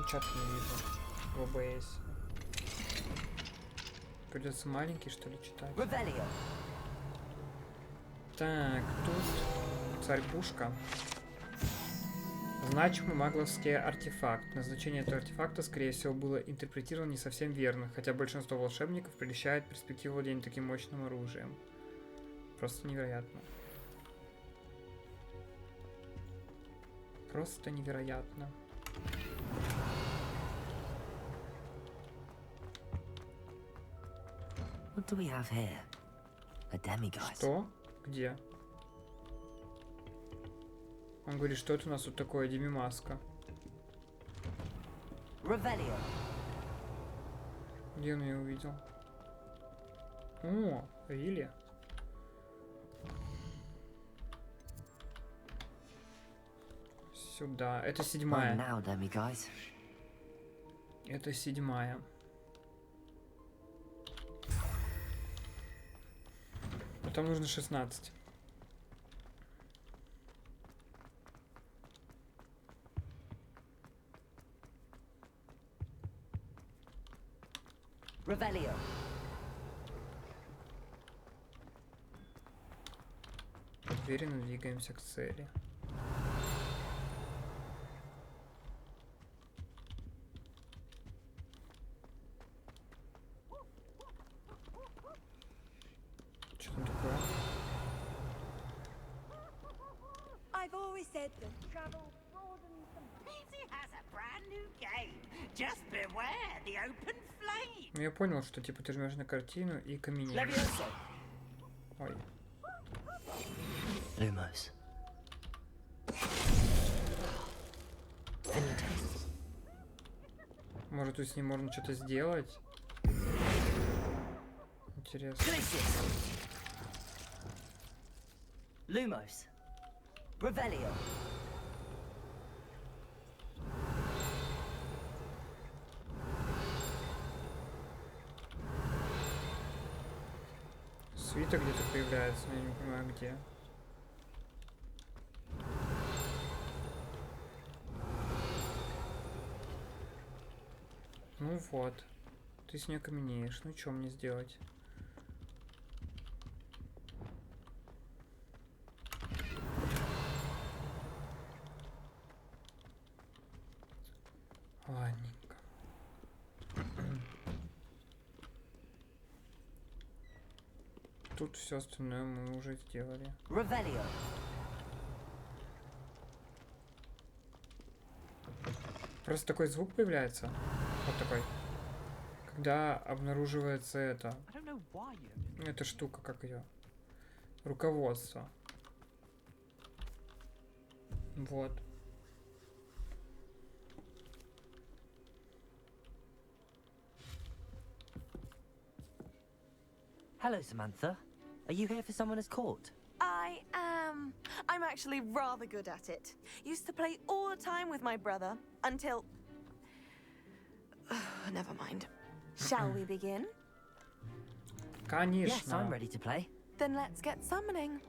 чат не вижу в ОБС. Придется маленький, что ли, читать. Так, тут царь-пушка. Значимый магловский артефакт. Назначение этого артефакта, скорее всего, было интерпретировано не совсем верно, хотя большинство волшебников прельщает перспективу владения таким мощным оружием. Просто невероятно. Просто невероятно. What do we have here? A demiguise. Что? Где? Он говорит, что это у нас тут такое, демимаска. Где он ее увидел? О, Вилли. Сюда. Это 7-я. Это 7-я. Там нужно 16. Revelio. Уверенно двигаемся к цели. Что там такое? I've always said that travel broadens the Easy has a brand new game. Just beware the open flame. Ну я понял, что типа ты жмешь на картину и каменеешь. Ой. Lumos. Может, тут с ним можно что-то сделать? Интересно. Lumos. Revelio. Свиток где-то появляется, но я не понимаю где. Ну вот. Ты с нее каменеешь. Ну что мне сделать? Ладненько. Тут все остальное мы уже сделали. Revelio. Просто такой звук появляется. Вот такой. Когда обнаруживается это. Эта штука, как ее? Руководство. Вот. Hello, Samantha. Are you here for someone as court? I am. I'm actually rather good at it. Used to play all the time with my brother until. Never mind. Shall we begin? Конечно. Yes, I'm ready to play. Then let's get summoning.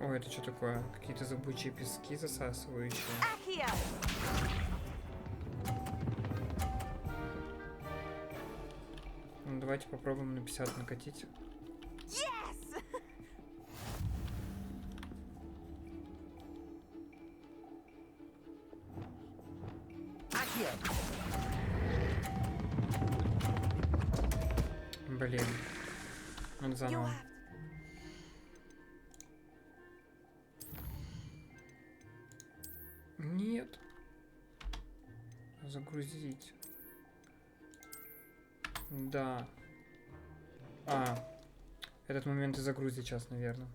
Ой, это что такое? Какие-то зыбучие пески засасывающие. Accio! Ну, давайте попробуем на 50 накатить. Yes! Accio. Блин. Надо You'll заново. have Нет. Загрузить. Да. Этот момент и загрузить сейчас, наверное.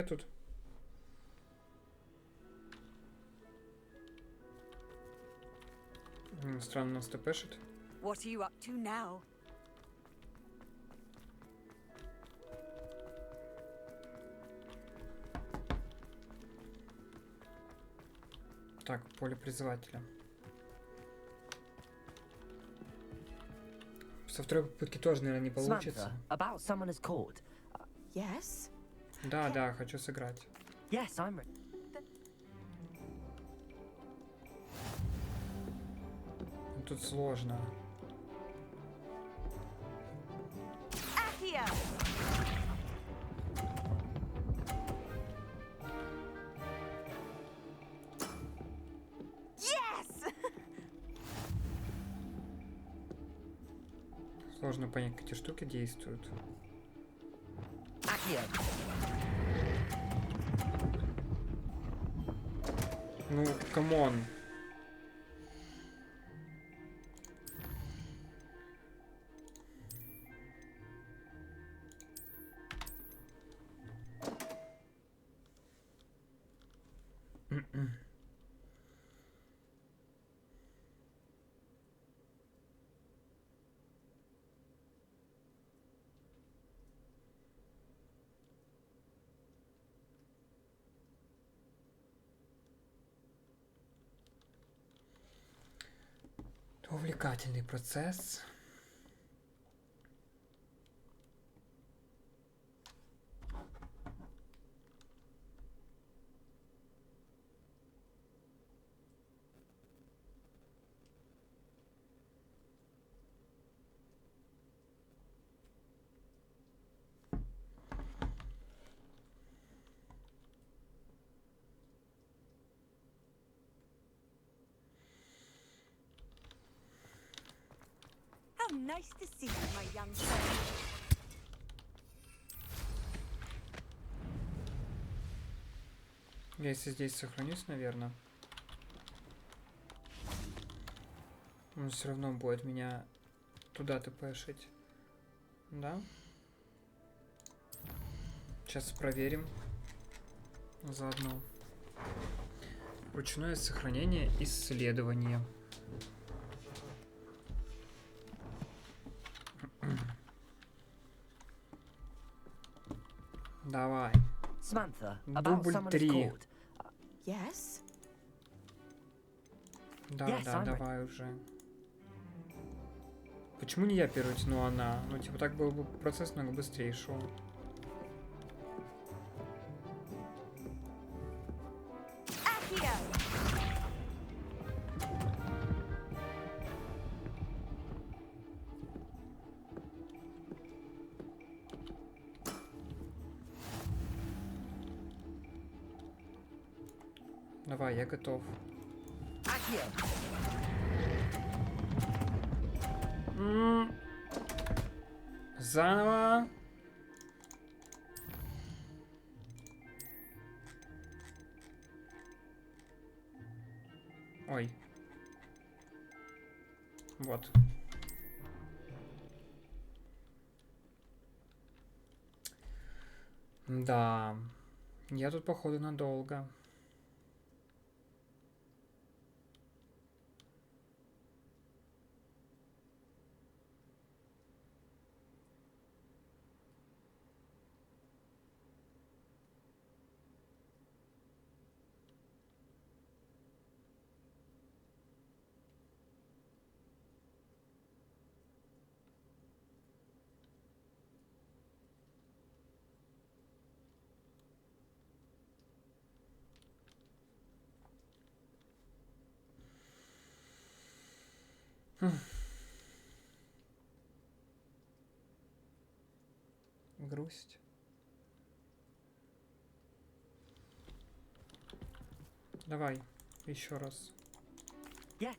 Тут. Странно, нас тпшит. What are you up to now? Так, поле призывателя. Со второй попытки тоже, наверное, не получится. Samantha, about someone is called. Yes? Да, да, хочу сыграть. Yes, I'm. Тут сложно. Accio! Yes! Сложно понять, как эти штуки действуют. Accio. Ну, камон. Увлекательный процесс. How nice to see you, my young friend. Я если здесь сохранюсь, наверное, он все равно будет меня туда тпшить. Да? Сейчас проверим. Заодно. Ручное сохранение исследования. Давай. Samantha, about Дубль someone is 3. called. Yes? Да, Yes, да, I'm давай уже. Почему не я первый тяну, а она? Ну, типа, так был бы процесс много быстрее шел. Accio! Давай, я готов. Accio. Заново. Ой. Вот. Да. Я тут, походу, надолго. Грусть. Давай, еще раз. Yeah.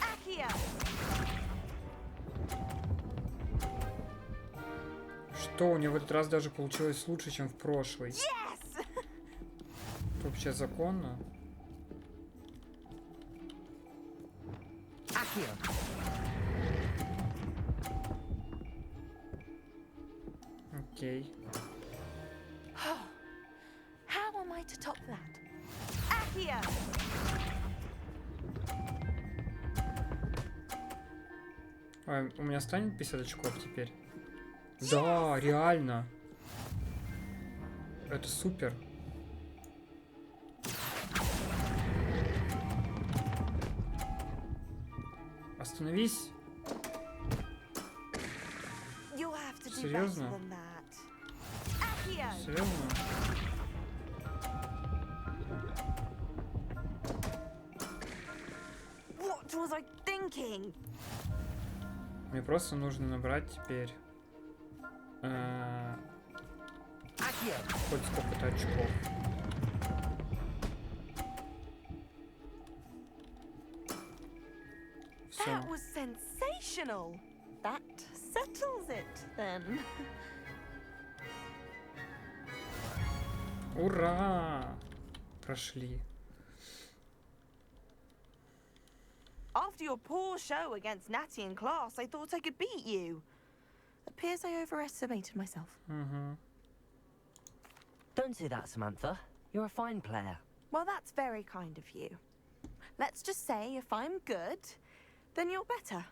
Accio! Что, у него в этот раз даже получилось лучше, чем в прошлый. Yes! Это вообще законно? Accio. Окей. How am I to top that? Accio! Ой, у меня станет 50 очков теперь? Да, реально. Это супер. Остановись. You'll have to do better Серьезно? than that. Accio! Серьезно? What was I thinking? Мне просто нужно набрать теперь Accio. хоть сколько-то очков. Все. That was sensational. That settles it then. Ура! Прошли. After your poor show against Natty in class, I thought I could beat you. Appears I overestimated myself. Угу. Don't say that, Samantha. You're a fine player. Well, that's very kind of you. Let's just say if I'm good, then you're better.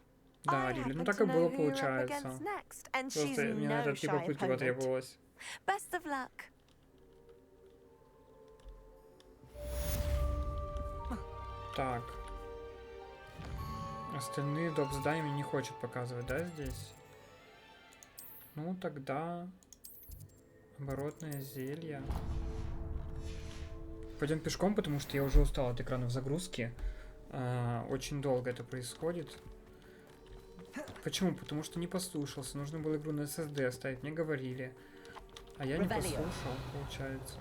Да, I Рили, ну happen так to и know было, who you're up получается. against next, and she's Просто мне на no этот три shy попытки opponent. потребовалось. Best of luck. Так. Остальные доп. Задания мне не хочет показывать, да, здесь? Ну, тогда... Оборотное зелье. Пойдем пешком, потому что я уже устал от экранов загрузки. Очень долго это происходит. Почему? Потому что не послушался. Нужно было игру на SSD оставить. Мне говорили. А я не послушал, получается.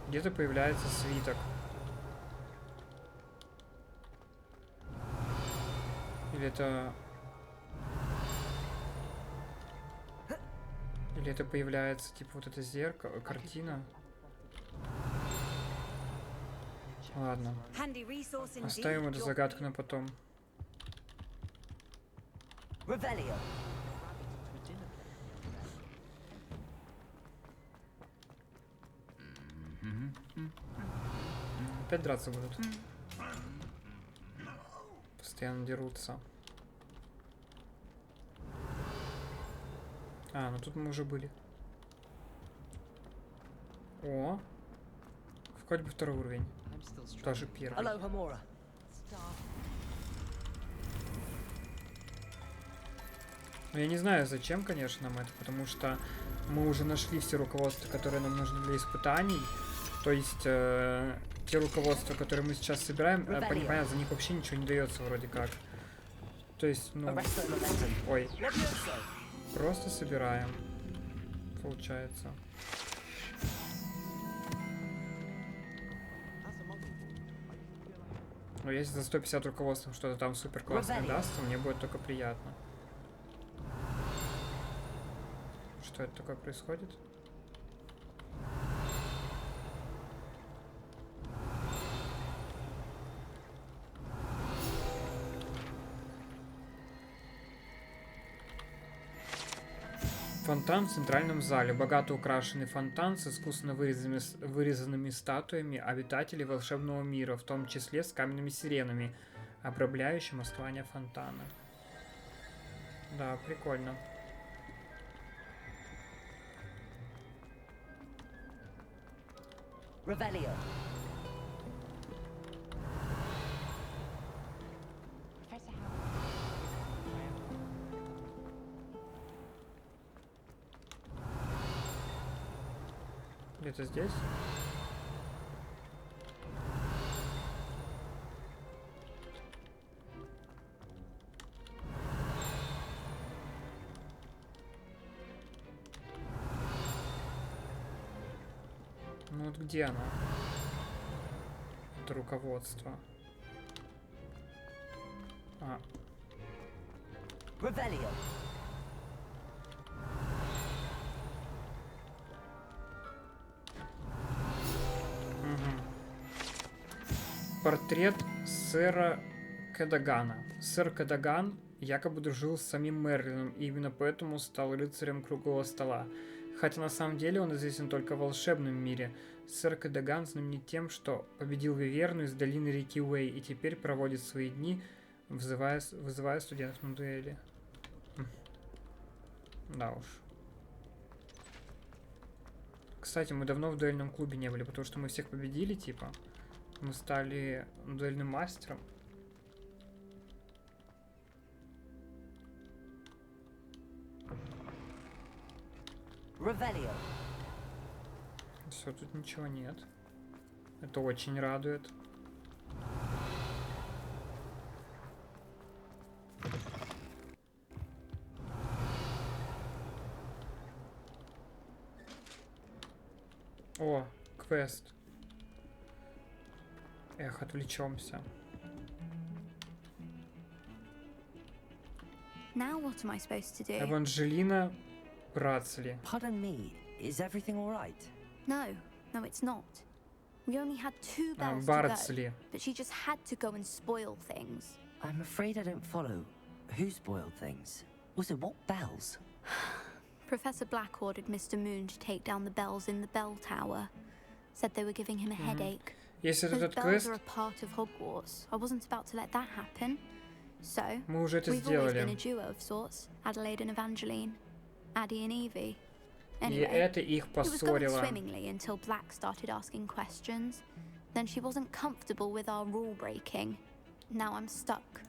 Где-то появляется свиток. Или это... Или это появляется, типа, вот это зеркало, картина. Ладно. Оставим эту загадку на потом. Revelio. Опять драться будут. Постоянно дерутся. А, ну тут мы уже были. О! Хоть бы второй уровень. Даже первый. Hello, Hamora. Но я не знаю, зачем, конечно, нам это, потому что мы уже нашли все руководства, которые нам нужны для испытаний. То есть, те руководства, которые мы сейчас собираем, понятно, за них вообще ничего не дается вроде как. То есть, ну... Ой. Просто собираем. Получается. Но если за 150 руководством что-то там супер классное дастся, мне будет только приятно. Что это такое происходит? Фонтан в центральном зале. Богато украшенный фонтан с искусно вырезанными статуями обитателей волшебного мира, в том числе с каменными сиренами, обрамляющим основание фонтана. Да, прикольно. Revelio. Где-то здесь? Ну вот где она? Это руководство. А. Revelio. Портрет сэра Кадагана. Сэр Кадаган якобы дружил с самим Мерлином и именно поэтому стал рыцарем круглого стола. Хотя на самом деле он известен только в волшебном мире. Сэр Кадаган знаменит тем, что победил Виверну из долины реки Уэй и теперь проводит свои дни, вызывая студентов на дуэли. Да уж. Кстати, мы давно в дуэльном клубе не были, потому что мы всех победили, типа. Мы стали дуэльным мастером. Revelio. Все, тут ничего нет. Это очень радует. О, квест. Эх, отвлечемся. Now what am I supposed to do? Эванжелина Брацли. Pardon me, is everything all right? No, it's not. We only had 2 bells to go, Барцли. but she just had to go and spoil things. I'm afraid I don't follow. Who spoiled things? Also, what bells? Professor Black ordered Mr. Moon to take down the bells in the bell tower. Said they were giving him a headache. Если Those этот bells квест, are a part of Hogwarts. I wasn't about to let that happen. So, мы уже это we've always been a сделали. duo of sorts. Adelaide and Evangeline. Addie and Evie. И Anyway, это их it was going поссорило. swimmingly until Black started asking questions. Then she wasn't comfortable with our rule breaking. Now I'm stuck.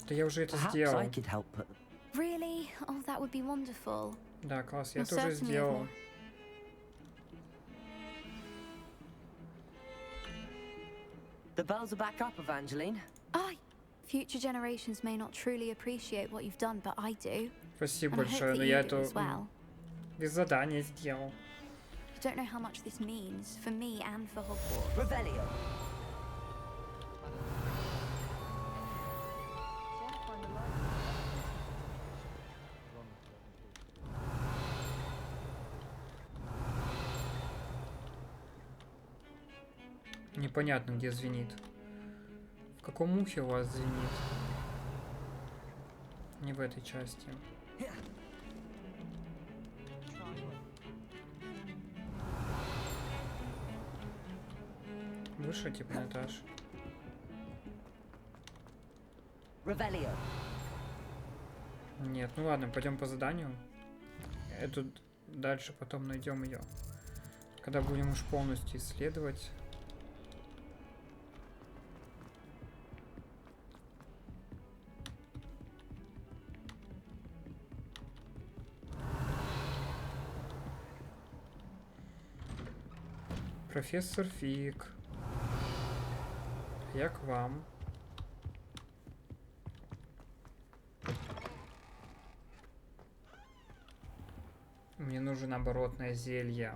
Да я уже это Perhaps сделал. I could help put... Really? Oh, that would be wonderful. Да, класс, я Ну, это уже certainly сделал. more. The bells are back up, Evangeline. Future generations may not truly appreciate what you've done, but I do. Спасибо And I большое, hope но that я you do это as well. без задания сделал. You don't know how much this means for me and for Hogwarts. Revelio. Непонятно, где звенит. В каком ухе у вас звенит? Не в этой части. Выше, типа, на этаж. Revelio. Нет, ну ладно, пойдем по заданию. Эту дальше потом найдем ее. Когда будем уж полностью исследовать. Профессор Фиг. Я к вам. Мне нужно оборотное зелье.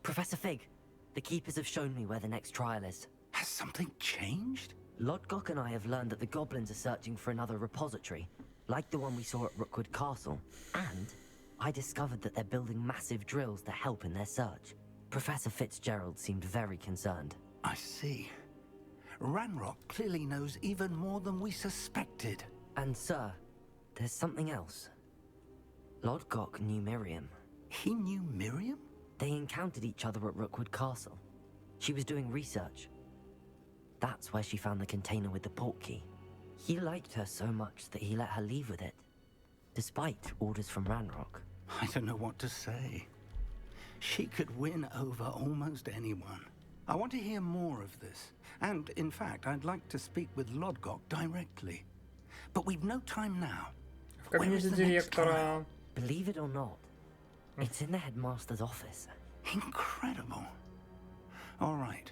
Professor Fig, the keepers have shown me where the next trial is. Has something changed? Lodgok and I have learned that the goblins are searching for another repository, like the one we saw at Rookwood Castle. And I discovered that they're building massive drills to help in their search. Professor Fitzgerald seemed very concerned. I see. Ranrock clearly knows even more than we suspected. And sir, there's something else. Lodgok knew Miriam. He knew Miriam? They encountered each other at Rookwood Castle. She was doing research. That's where she found the container with the port key. He liked her so much that he let her leave with it, despite orders from Ranrock. I don't know what to say. She could win over almost anyone. I want to hear more of this. And, in fact, I'd like to speak with Lodgok directly. But we've no time now. В кабинете директора. Believe it or not, it's in the headmaster's office. Incredible. All right.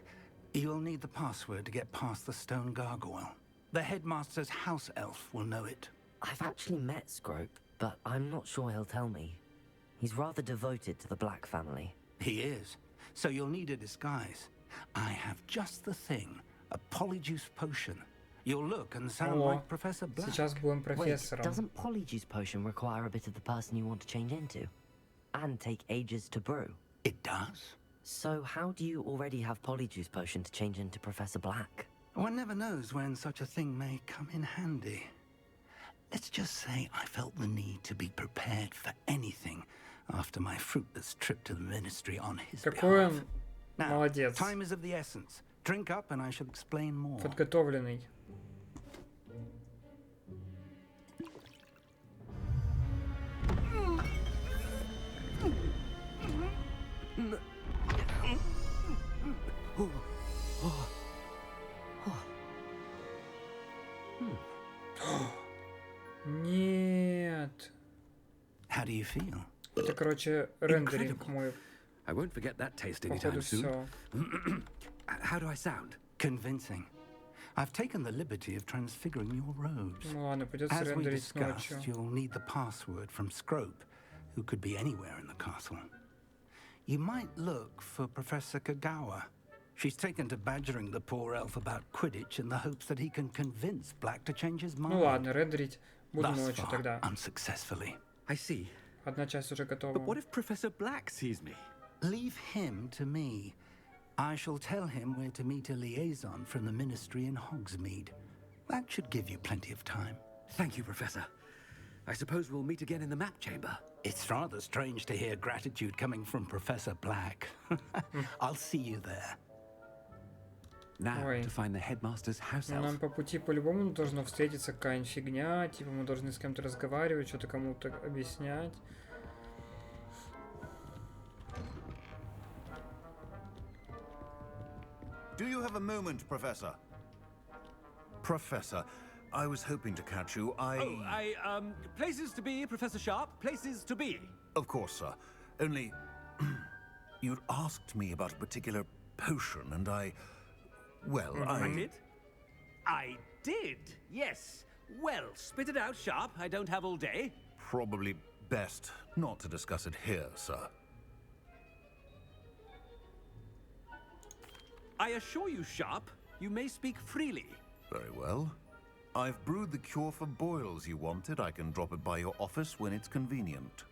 You'll need the password to get past the stone gargoyle. The headmaster's house elf will know it. I've actually met Scrope, but I'm not sure he'll tell me. He's rather devoted to the Black family. He is. So you'll need a disguise. I have just the thing. A polyjuice potion. You'll look and sound О, like Professor Black. сейчас будем Wait, профессором. doesn't Polyjuice Potion require a bit of the person you want to change into? and take ages to brew. It does? So how do you already have Polyjuice Potion to change into Professor Black? One never knows when such a thing may come in handy. Let's just say I felt the need to be prepared for anything after my fruitless trip to the ministry on his Какой behalf. он Now, молодец. time is of the essence. Drink up and I shall explain more. Подготовленный. Нет. How do you feel? Это, короче, рендеринг мой. I won't forget that taste Походу, anytime soon. все. How do I sound? Convincing. I've taken the liberty of transfiguring your robes. Ну ладно, придется As we рендерить discussed, ночью. you'll need the password from Scrope, who could be anywhere in the castle. You might look for Professor Kagawa. She's taken to badgering the poor elf about Quidditch in the hopes that he can convince Black to change his mind. Ну ладно, рендерить буду Thus ночью far, тогда. unsuccessfully. I see. Одна часть уже But готова. what if Professor Black sees me? Leave him to me. I shall tell him where to meet a liaison from the ministry in Hogsmeade. That should give you plenty of time. Thank you, Professor. I suppose we'll meet again in the map chamber. It's rather strange to hear gratitude coming from Professor Black. I'll see you there. Now Ой. to find the headmaster's house Ну, elf. нам по пути по-любому должно встретиться какая-нибудь фигня, типа мы должны с кем-то разговаривать, что-то кому-то объяснять. Do you have a moment, Professor? Professor, I was hoping to catch you. Places to be, Professor Sharp. Places to be. Of course, sir. Only... you'd asked me about a particular potion, and well, I did, yes. Well, spit it out, Sharp. I don't have all day. Probably best not to discuss it here, sir. I assure you, Sharp, you may speak freely. Very well. I've brewed the cure for boils you wanted. I can drop it by your office when it's convenient.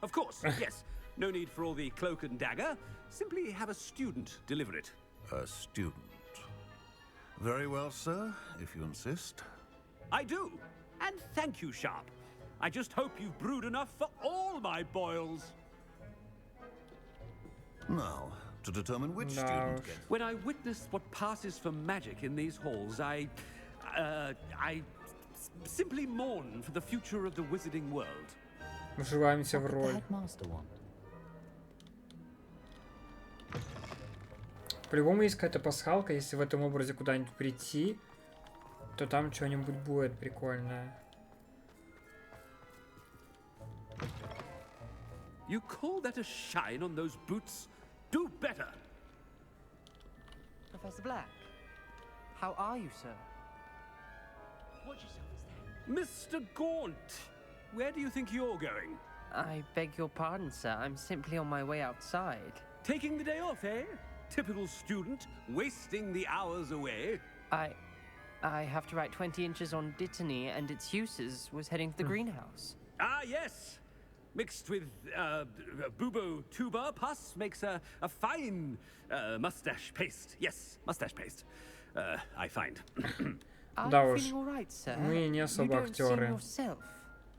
Of course, yes. No need for all the cloak and dagger. Simply have a student deliver it. A student. Very well, sir, if you insist. I do. And thank you, Sharp. I just hope you've brewed enough for all my boils. Now, to determine which No. student gets... When I witness what passes for magic in these halls, I simply mourn for the future of the wizarding world. Вживаемся в What could the роль. headmaster want? По-любому есть какая-то пасхалка, если в этом образе куда-нибудь прийти, то там что-нибудь будет прикольное. You call that a shine on those boots? Do better! Professor Black, how are you, sir? Watch yourself, is there? Mr. Gaunt, where do you think you're going? I beg your pardon, sir. I'm simply on my way outside. Taking the day off, eh? Typical student, wasting the hours away. I have to write 20 inches on Dittany and its uses. Was heading to the greenhouse. Ah, yes. Mixed with bubo tuber pus makes a fine mustache paste. Yes, mustache paste. I find. Are Да you уж. feeling all right, sir? Мы не You особо don't seem актеры. yourself.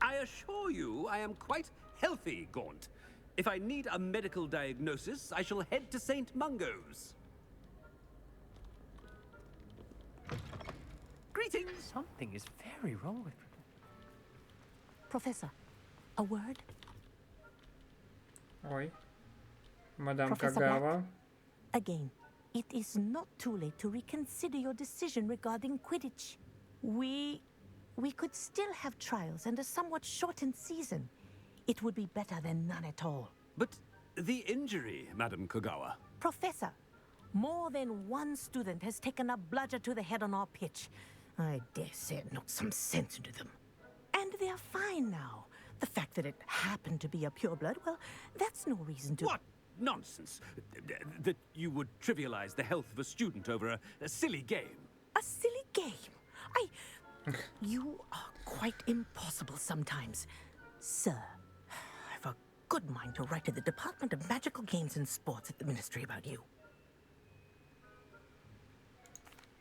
I assure you, I am quite healthy, Gaunt. If I need a medical diagnosis, I shall head to St. Mungo's. Greetings! Something is very wrong with... Professor, a word? Ой. Мадам Профессор Кагава. Again, it is not too late to reconsider your decision regarding Quidditch. We could still have trials and a somewhat shortened season. It would be better than none at all. But the injury, Madam Kogawa. Professor, more than one student has taken a bludger to the head on our pitch. I dare say it knocked some sense into them. And they are fine now. The fact that it happened to be a pureblood, well, that's no reason to... What nonsense! That you would trivialize the health of a student over a silly game. A silly game? You are quite impossible sometimes. Sir, good mind to write to the Department of Magical Games and Sports at the Ministry about you.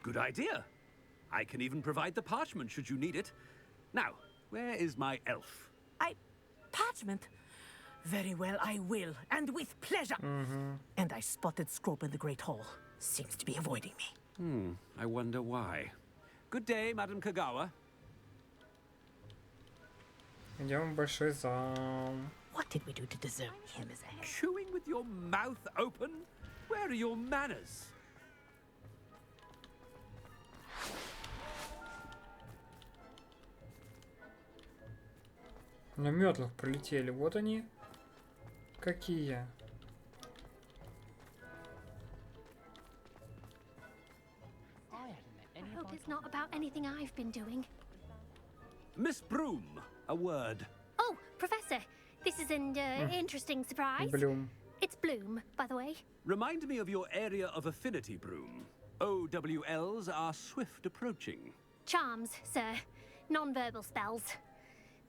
Good idea. I can even provide the parchment should you need it. Now, where is my elf? Parchment? Very well, I will, and with pleasure. And I spotted Scrope in the Great Hall. Seems to be avoiding me. I wonder why. Good day, Madam Kagawa. Идем в большой зал. What did we do to deserve him as a head? Chewing with your mouth open? Where are your manners? На метлах пролетели. Вот они. Какие? I hope it's not about anything I've been doing. Miss Broom, a word. Oh, Professor, this is an interesting surprise. Bloom. It's Bloom, by the way. Remind me of your area of affinity, Broom. OWLs are swift approaching. Charms, sir. Non-verbal spells.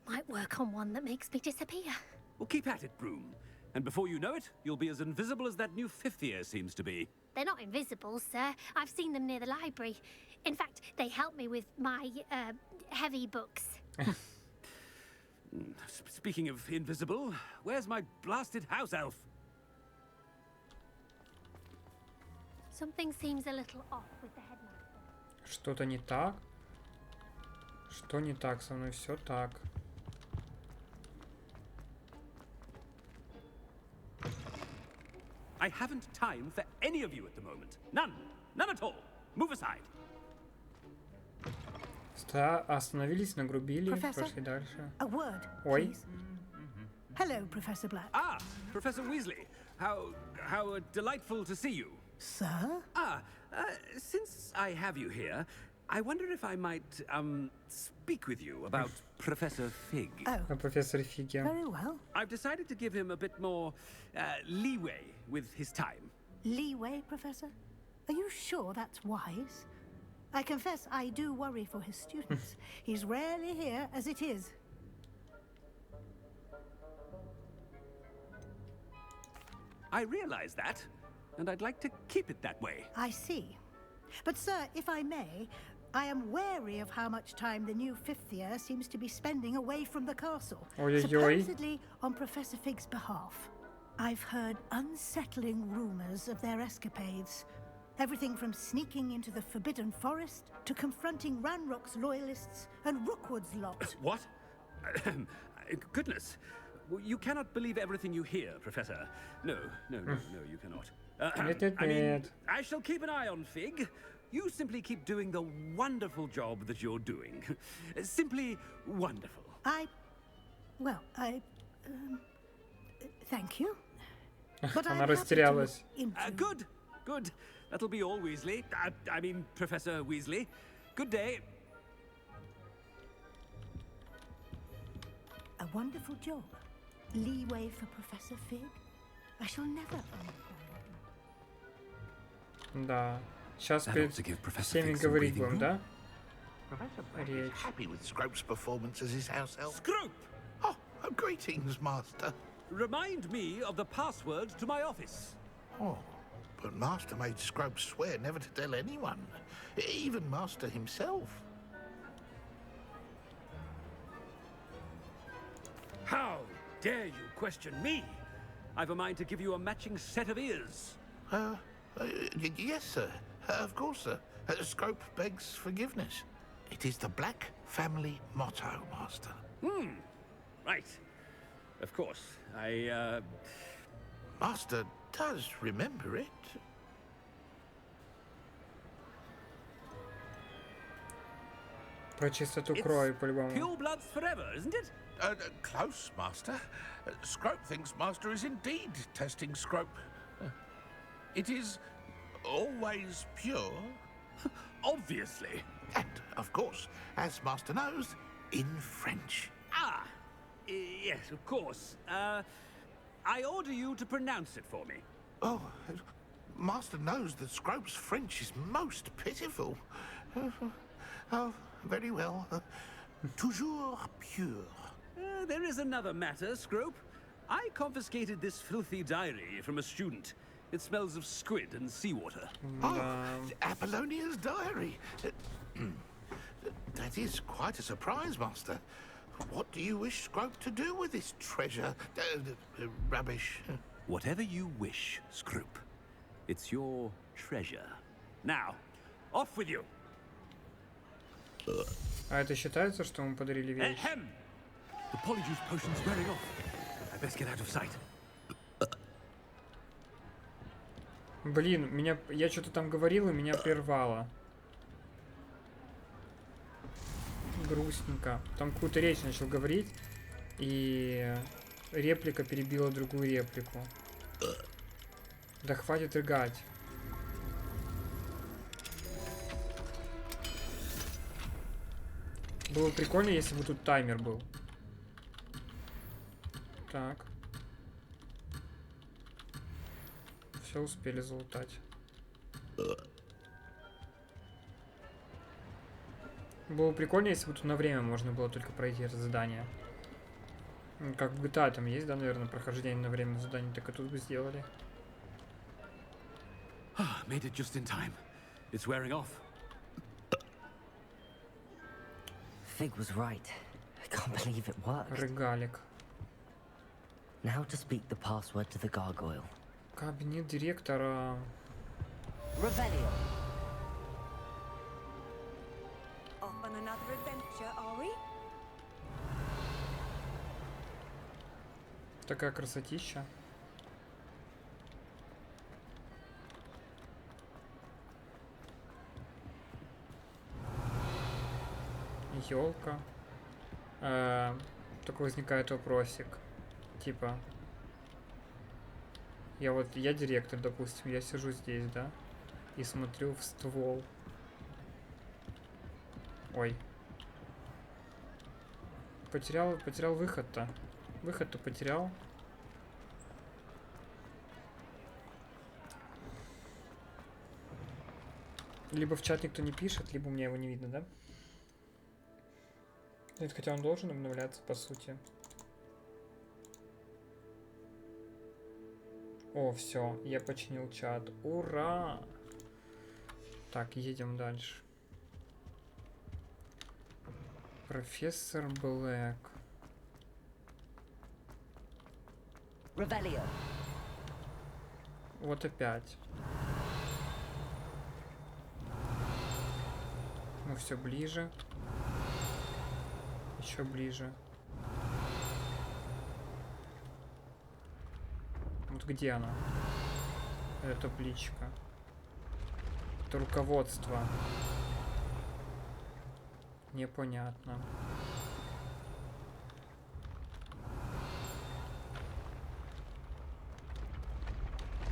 Might work on one that makes me disappear. Well, keep at it, Broom. And before you know it, you'll be as invisible as that new fifth year seems to be. They're not invisible, sir. I've seen them near the library. In fact, they help me with my, heavy books. Speaking of invisible, where's my blasted house elf? Something seems a little off with the headmaster. Что-то не так? Что не так со мной? Все так. I haven't time for any of you at the moment. None. None at all. Move aside. Остановились, нагрубили, Professor? пошли дальше. A word, Ой. please. Hello, Professor Black. Ah, Professor Weasley. How delightful to see you. Sir? Since I have you here, I wonder if I might, speak with you about Professor Fig. Oh, Профессор Фиги. very well. I've decided to give him a bit more, leeway with his time. Leeway, Professor? Are you sure that's wise? I confess I do worry for his students. He's rarely here as it is. I realize that, and I'd like to keep it that way. I see. But, sir, if I may, I am wary of how much time the new fifth year seems to be spending away from the castle, Oi-oi-oi. supposedly on Professor Fig's behalf. I've heard unsettling rumors of their escapades. Everything from sneaking into the Forbidden Forest to confronting Ranrock's loyalists and Rookwood's lot. What? Goodness. Well, you cannot believe everything you hear, Professor. No, you cannot. I mean, I shall keep an eye on Fig. You simply keep doing the wonderful job that you're doing. Simply wonderful. Thank you. But Она I'm happy to растерялась. look into- Good. That'll be all, Weasley. I mean, Professor Weasley. Good day. A wonderful job. Leeway for Professor Fig. I shall never Да. Сейчас That перед ought to give Professor всеми Fig some говорить breathing будем, да? Professor Black Речь. is happy with Scrope's performance as his house elf. Scrope! Oh, greetings, Master. Remind me of the password to my office. Oh, but Master made Scrope swear never to tell anyone, even Master himself. How dare you question me? I've a mind to give you a matching set of ears. Yes, sir. Of course, sir. Scrope begs forgiveness. It is the Black family motto, Master. Right. Of course. Master does remember it. Про чистоту крови, по-любому. Pure bloods forever, isn't it? Close, Master. Scrope thinks Master is indeed testing Scrope. It is always pure. Obviously. And, of course, as Master knows, in French. Yes, of course. I order you to pronounce it for me. Oh, Master knows that Scrope's French is most pitiful. Oh, very well. Toujours pure. There is another matter, Scrope. I confiscated this filthy diary from a student. It smells of squid and seawater. Oh, Apollonia's diary. That is quite a surprise, Master. What do you wish Scrope to do with this treasure? Rubbish. Whatever you wish, Scrope. It's your treasure. Now, off with you. А это считается, что мы подарили вещь? The polyjuice potion's wearing off. I best get out of sight. Блин, я что-то там говорил, и меня прервало. Грустненько. Там какую-то речь начал говорить, и реплика перебила другую реплику. Да хватит рыгать. Было прикольно, если бы тут таймер был. Так. Все успели залутать. Было прикольно, если бы тут на время можно было только пройти это задание. Как в GTA там есть, да, наверное, прохождение на время заданий, так и тут бы сделали. Made it just in time. It's wearing off. Fig was right. I can't believe it worked. Рыгалик. Now to speak the password to the gargoyle. Кабинет директора. Revelio. Off on another adventure, are we? Такая красотища. Ёлка. Только возникает вопросик. Типа. Я директор, допустим, я сижу здесь, да? И смотрю в ствол. Ой. Потерял выход-то. Выход-то потерял. Либо в чат никто не пишет, либо у меня его не видно, да? Нет, хотя он должен обновляться, по сути. О, все, я починил чат. Ура! Так, едем дальше. Профессор Блэк. Revelio. Вот опять. Ну, все ближе. Еще ближе. Вот где она? Это табличка. Это руководство. Непонятно.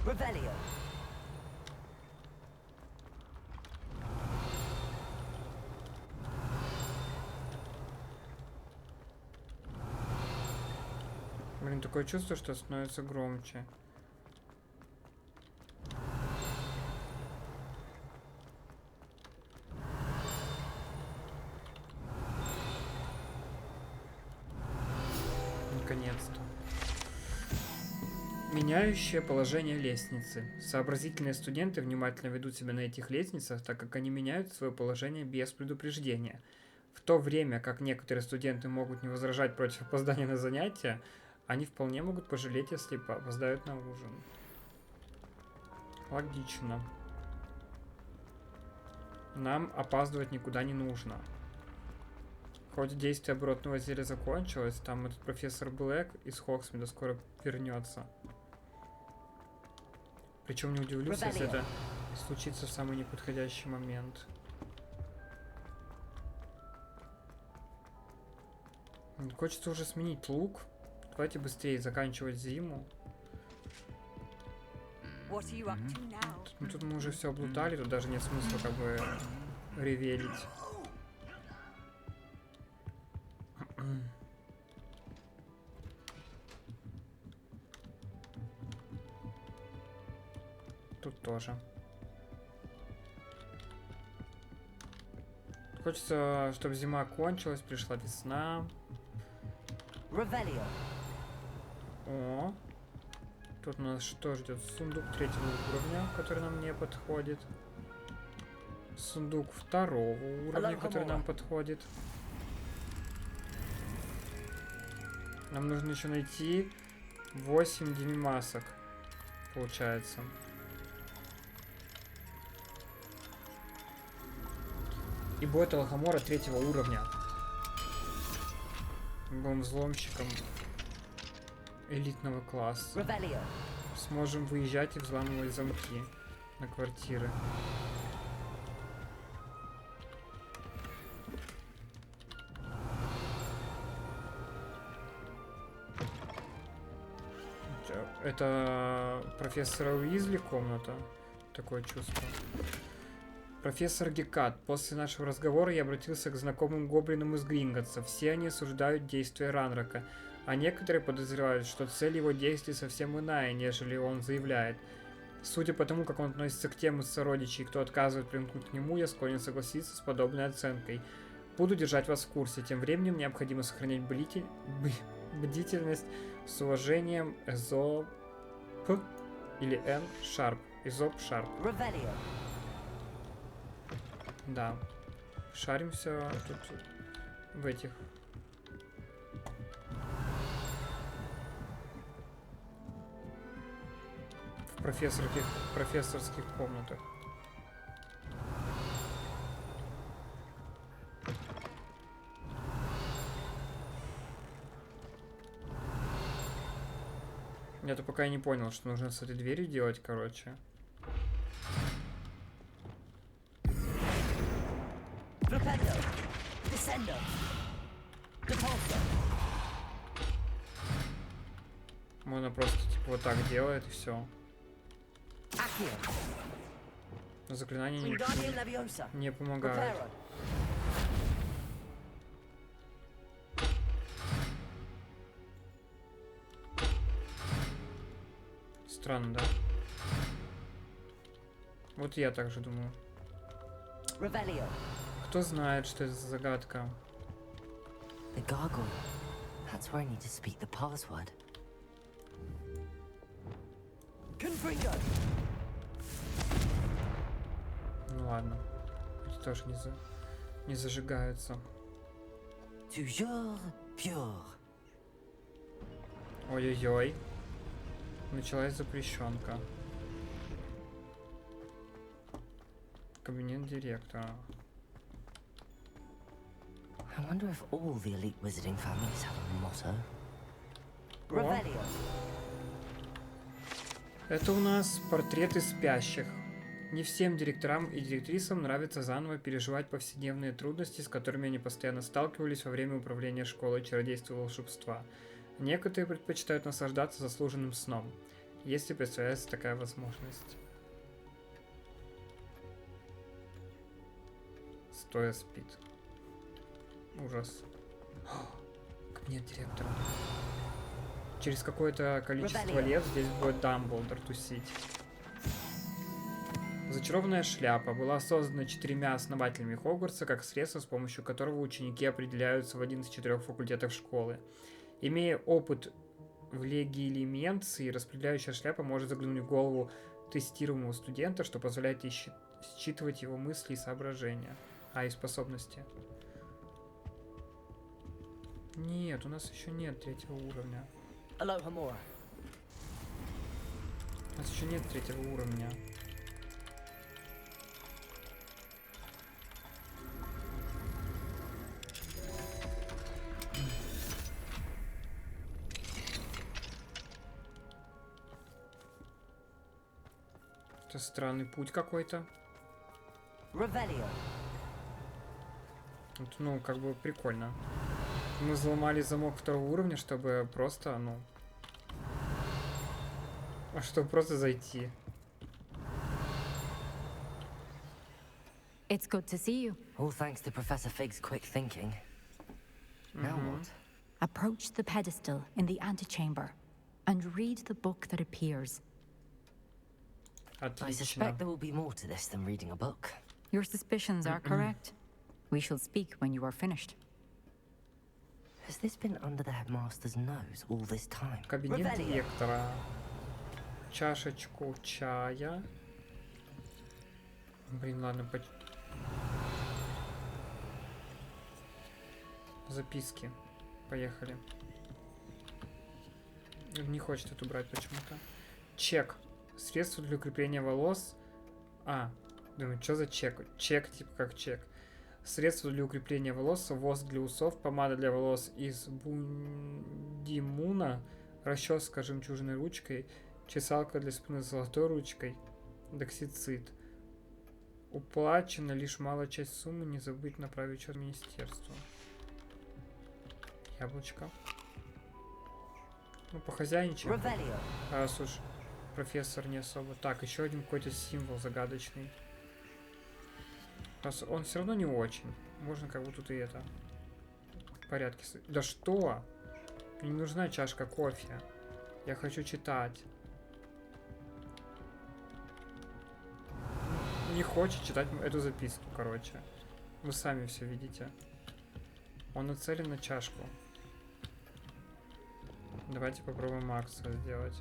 Revelio. Блин, такое чувство, что становится громче. Наконец-то. Меняющее положение лестницы. Сообразительные студенты внимательно ведут себя на этих лестницах, так как они меняют свое положение без предупреждения. В то время как некоторые студенты могут не возражать против опоздания на занятия, они вполне могут пожалеть, если опоздают на ужин. Логично. Нам опаздывать никуда не нужно. Хоть действие оборотного зелья закончилось, там этот профессор Блэк из Хоксмида скоро вернется. Причем не удивлюсь, если это случится в самый неподходящий момент. Хочется уже сменить лук. Давайте быстрее заканчивать зиму. Тут мы уже все облутали, тут даже нет смысла как бы ревелить. Тут тоже. Хочется, чтобы зима кончилась, пришла весна. Revelio. О. Тут у нас что ждет? Сундук 3-го уровня, который нам не подходит. Сундук 2-го уровня, который нам подходит. Нам нужно еще найти 8 демимасок, получается. И бота Лохомора 3-го уровня. Будем взломщиком элитного класса. Сможем выезжать и взламывать замки на квартиры. Это профессора Уизли комната. Такое чувство. Профессор Гекат. После нашего разговора я обратился к знакомым гоблинам из Гринготса. Все они осуждают действия Ранрока, а некоторые подозревают, что цель его действий совсем иная, нежели он заявляет. Судя по тому, как он относится к тем из сородичей, кто отказывает примкнуть к нему, я склонен согласиться с подобной оценкой. Буду держать вас в курсе. Тем временем необходимо сохранять бдительность с уважением Эзоп или Н Шарп. Эзоп Шарп. Да. Шаримся тут в этих. В профессорских комнатах. Я-то пока не понял, что нужно с этой дверью делать, короче. Можно просто типа вот так делает и все. Но заклинание не помогает. Странно, да? Вот я так же думаю. Кто знает, что это за загадка? The gargoyle. That's where I need to speak the password. Ну ладно. Эти тоже не зажигаются. Toujours pure. Ой-ой-ой. Началась запрещенка. Кабинет директора. I wonder if all the elite wizarding families have a motto. Это у нас портреты спящих. Не всем директорам и директрисам нравится заново переживать повседневные трудности, с которыми они постоянно сталкивались во время управления школой чародейства и волшебства. Некоторые предпочитают наслаждаться заслуженным сном, если представляется такая возможность. Стоя спит. Ужас. Кабинет директора. Через какое-то количество лет здесь будет Дамблдор тусить. Зачарованная шляпа была создана 4 основателями Хогвартса как средство, с помощью которого ученики определяются в один из 4 факультетов школы. Имея опыт в легилименции, распределяющая шляпа может заглянуть в голову тестируемого студента, что позволяет считывать его мысли и соображения. И способности. Нет, у нас еще нет 3-го уровня. У нас еще нет 3-го уровня. Это странный путь какой-то. Вот, ну, как бы прикольно. Мы взломали замок 2-го уровня, чтобы просто, ну... Чтобы просто зайти. It's good to see you. All thanks to Professor Fig's quick thinking. Now what? Approach the pedestal in the antechamber and read the book that appears. I suspect there will be more to this than reading a book. Your suspicions are correct. We shall speak when you are finished. Has this been under the headmaster's nose all this time? Кабинет директора. Чашечку чая. Блин, ладно, записки. Поехали. Не хочет это убрать почему-то. Чек. Средство для укрепления волос. Думаю, что за чек? Чек, типа как чек. Средство для укрепления волос, воск для усов, помада для волос из бундимуна, расческа жемчужной ручкой, чесалка для спины с золотой ручкой, доксицит. Уплачена лишь малая часть суммы, не забыть направить счет министерству. Яблочко. Ну, похозяйничаем. Раз уж профессор не особо. Так, еще один какой-то символ загадочный. Он все равно не очень. Можно как бы тут и это. В порядке. Да что? Мне не нужна чашка кофе. Я хочу читать. Не хочет читать эту записку, короче. Вы сами все видите. Он нацелен на чашку. Давайте попробуем Макса сделать.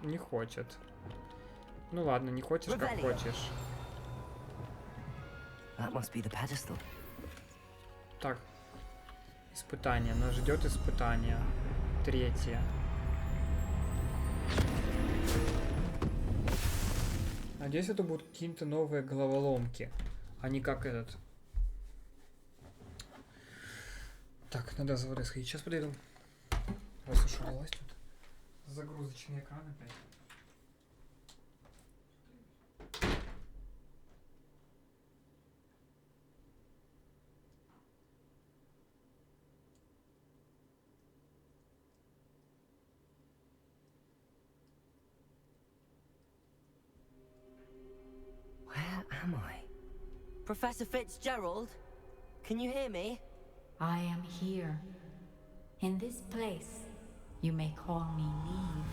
Не хочет. Ну ладно, не хочешь, как хочешь. Так. Испытание. Нас ждет испытание. 3. Надеюсь, это будут какие-то новые головоломки, а не как этот. Так, надо за водой сходить. Сейчас подойду. Раз уж удалось тут. Загрузочный экран опять. Am I? Professor Fitzgerald? Can you hear me? I am here. In this place, you may call me Neve.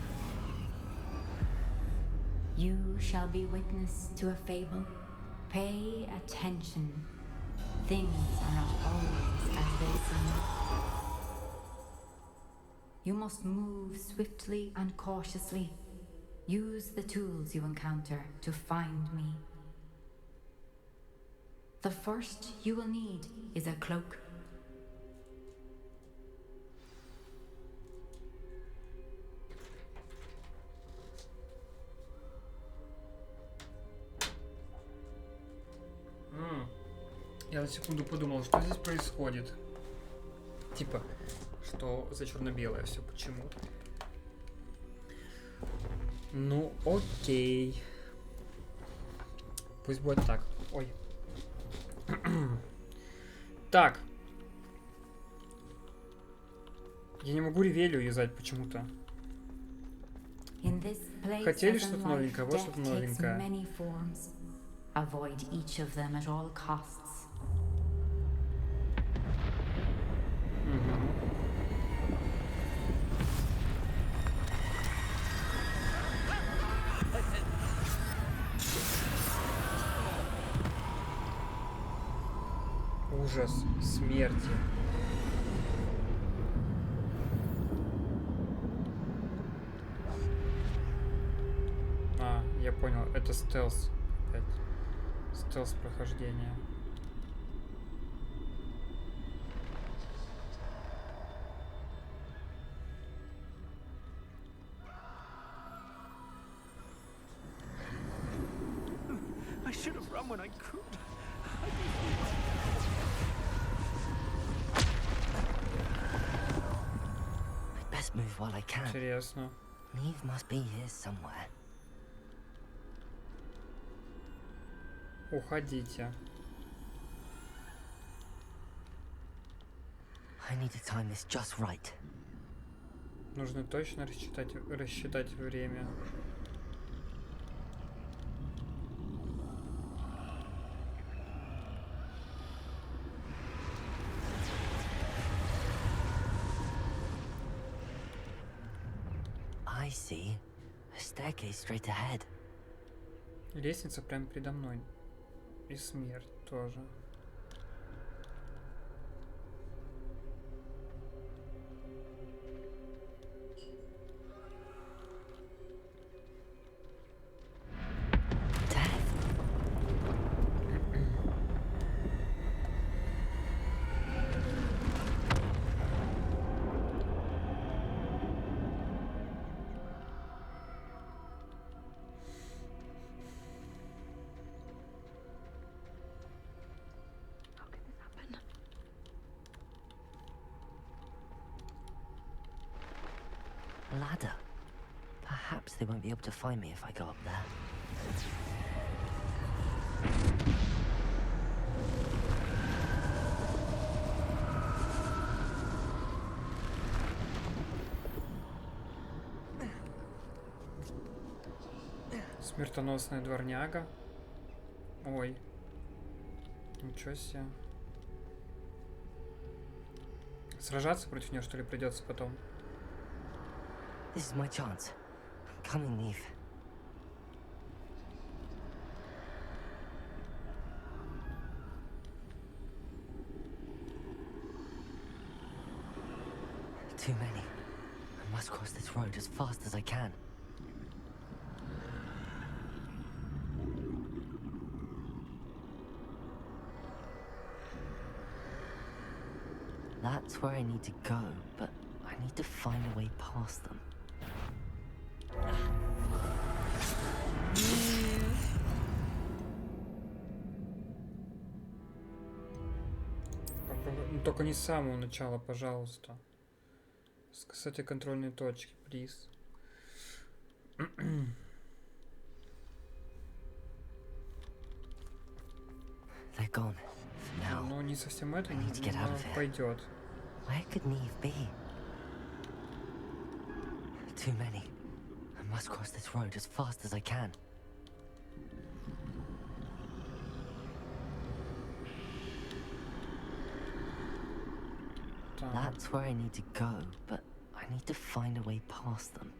You shall be witness to a fable. Pay attention. Things are not always as they seem. You must move swiftly and cautiously. Use the tools you encounter to find me. The first you will need is a cloak. Я на секунду подумал, что здесь происходит. Типа, что за черно-белое все, почему? Ну, окей. Пусть будет так. Ой. Так. Я не могу ревелью юзать почему-то. Хотели что-то новенькое? Вот что-то новенькое. Avoid each of them at all costs. Ужас смерти. Я понял, это стелс. Опять. Стелс прохождения. I should have run when I could. I'd best move while I can. Интересно. Neve must be here somewhere. Уходите. I need to time this just right. Нужно точно рассчитать время. I see a staircase straight ahead. Лестница прямо передо мной. И смерть. тоже. Ladder. Perhaps they won't be able to find me if I go up there. Смертоносная дворняга. Ой. Ничего себе. Сражаться против нее, что ли, придется потом? This is my chance. Come and leave. Too many. I must cross this road as fast as I can. That's where I need to go, but I need to find a way past them. Ну, только не с самого начала, пожалуйста. С этой контрольной точки, приз. They're gone. Now, ну, не совсем это, но пойдет. Where could Neve be? Too many. I must cross this road as fast as I can. That's where I need to go, but I need to find a way past them.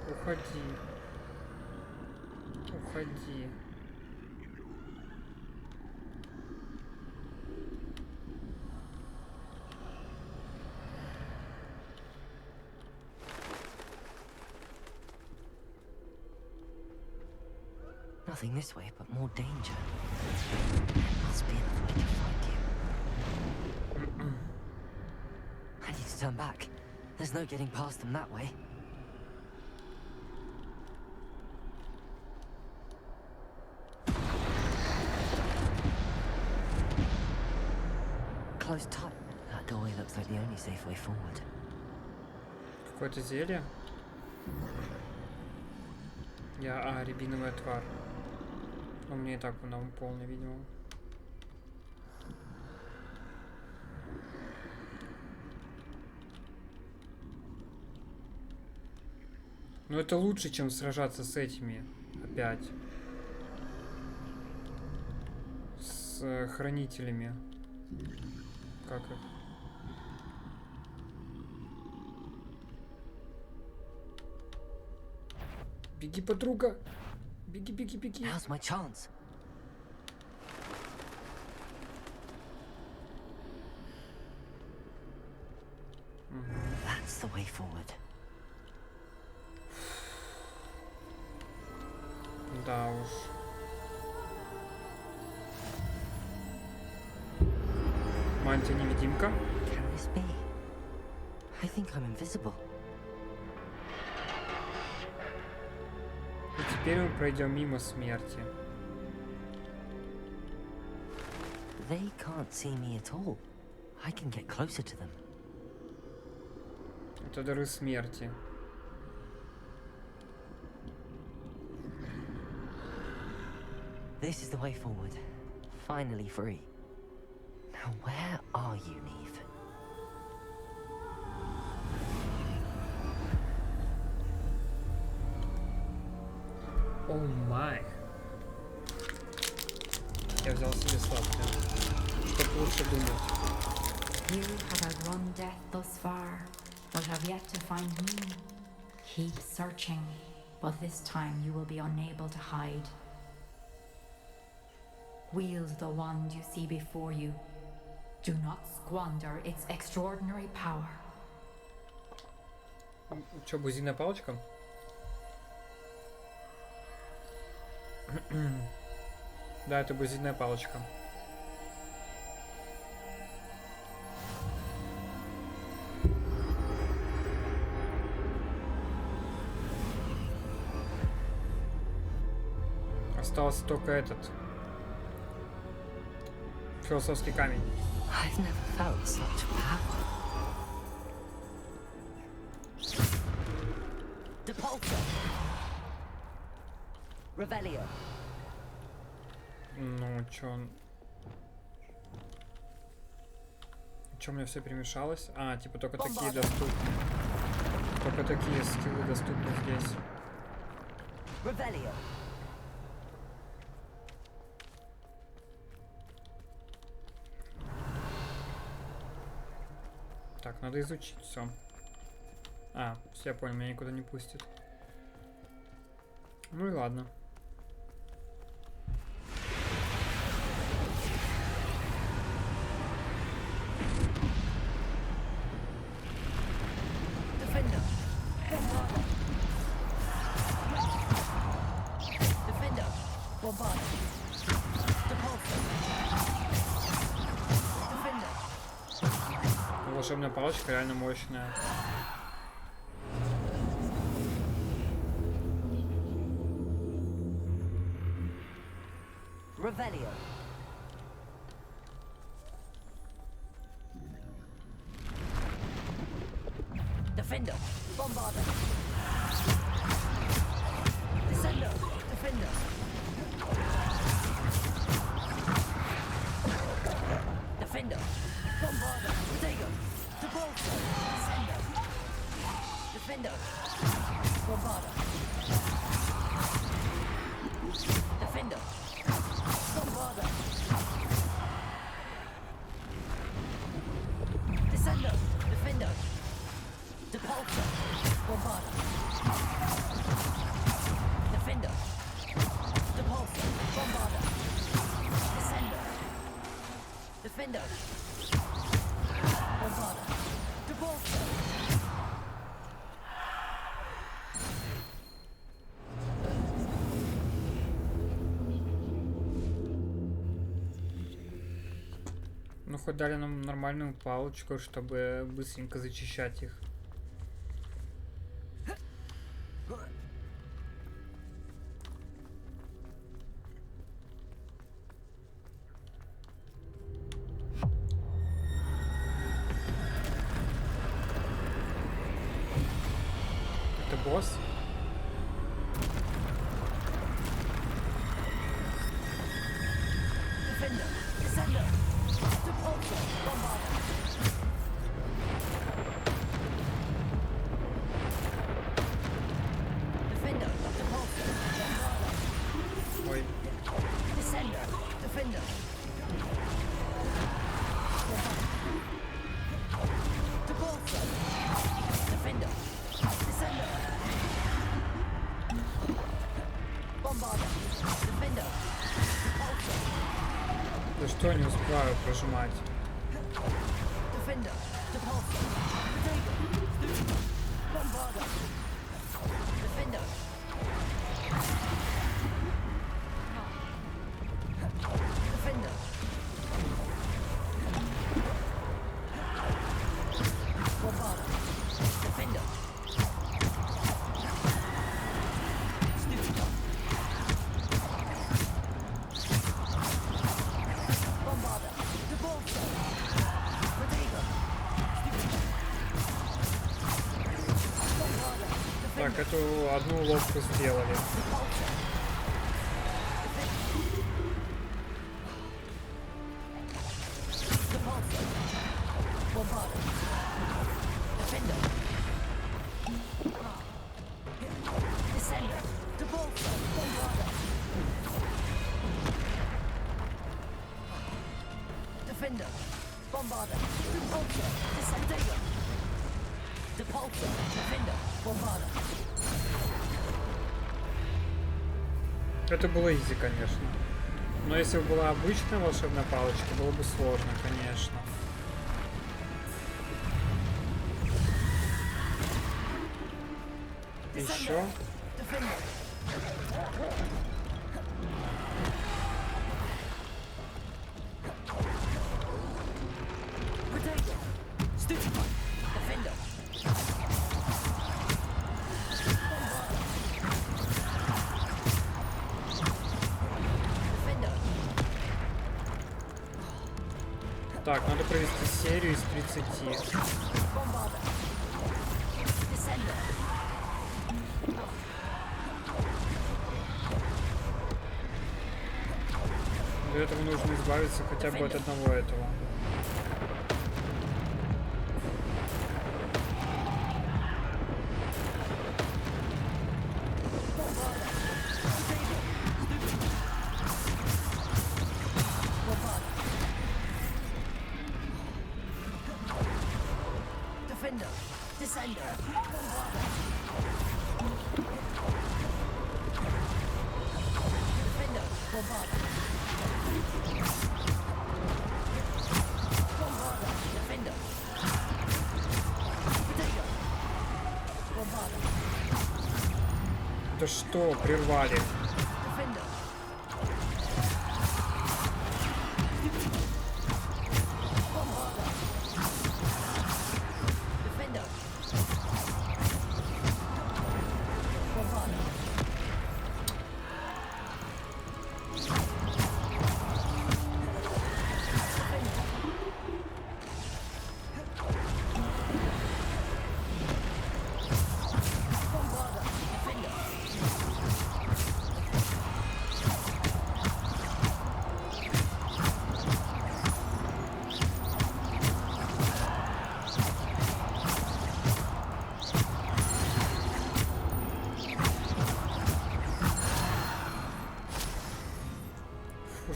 Уходи. Уходи. Nothing this way, but more danger. There must be another way to find you. I need to turn back. There's no getting past them that way. Close tight. That doorway looks like the only safe way forward. Какое-то зелье? Рябиновый отвар. У меня и так он полный, видимо. Но это лучше, чем сражаться с этими опять. С хранителями. Как их? Беги, подруга! Беги, беги, беги! Now's my chance. That's the way forward. Да уж. Мантия-невидимка. Can this be? I think I'm invisible. И теперь мы пройдем мимо смерти. They can't see me at all. I can get closer to them. Это дары смерти. This is the way forward. Finally free. Now where are you, Neve? О май. Я взял себе сладкое, чтоб лучше думать. You have outrun death thus far, but have yet to find me. Keep searching, but this time you will be unable to hide. Wield the wand you see before you. Do not squander its extraordinary power. Чё, бузиная палочка? Да, это бузиная палочка. Остался только этот философский камень. I've never felt such power. Depulso. Revelio. Ну, чё он... Чё у меня все перемешалось? А, типа только такие доступны. Только такие скиллы доступны здесь. Revelio. Так, надо изучить все. А, все, я понял, меня никуда не пустит. Ну и ладно. Волшебная палочка реально мощная. Revelio. Defender. Bombarder. Descender. Defender. Defender. Bombarder. Dagger. Depulso. Descender. Defender. Bombarder. Defender. Bombarder. Descender. Defender. Depulso. Bombarder. Defender. Depulso. Bombarder. Descender. Defender. Bombarder. Depulso. Ну, хоть дали нам нормальную палочку, чтобы быстренько зачищать их. Это босс? Defender. Descender. Depulso. Bombarder. Defender. Depulso. Bombarder. Ой. Descender. Defender. Depulso. Defender. Descender. Bombarder. Defender. Depulso. Да что, не успеваю прожимать. Defender. Depulso. Dagger. Bombarder. Defender. Defender. Bombarder. Defender. Bombarder. Depulso. Dagger. Bombarder. Так, эту одну уловку сделали. Bombarder. Defender. Descender. Depulso. Bombarder. Defender. Bombarder. Repulsor. Descendego. Depulsor. Defender. Bombarder. Это было изи, конечно. Но если бы была обычная волшебная палочка, было бы сложно, конечно. Еще. Так, надо провести серию из 30. Для этого нужно избавиться хотя бы от одного этого. Да что, прервали?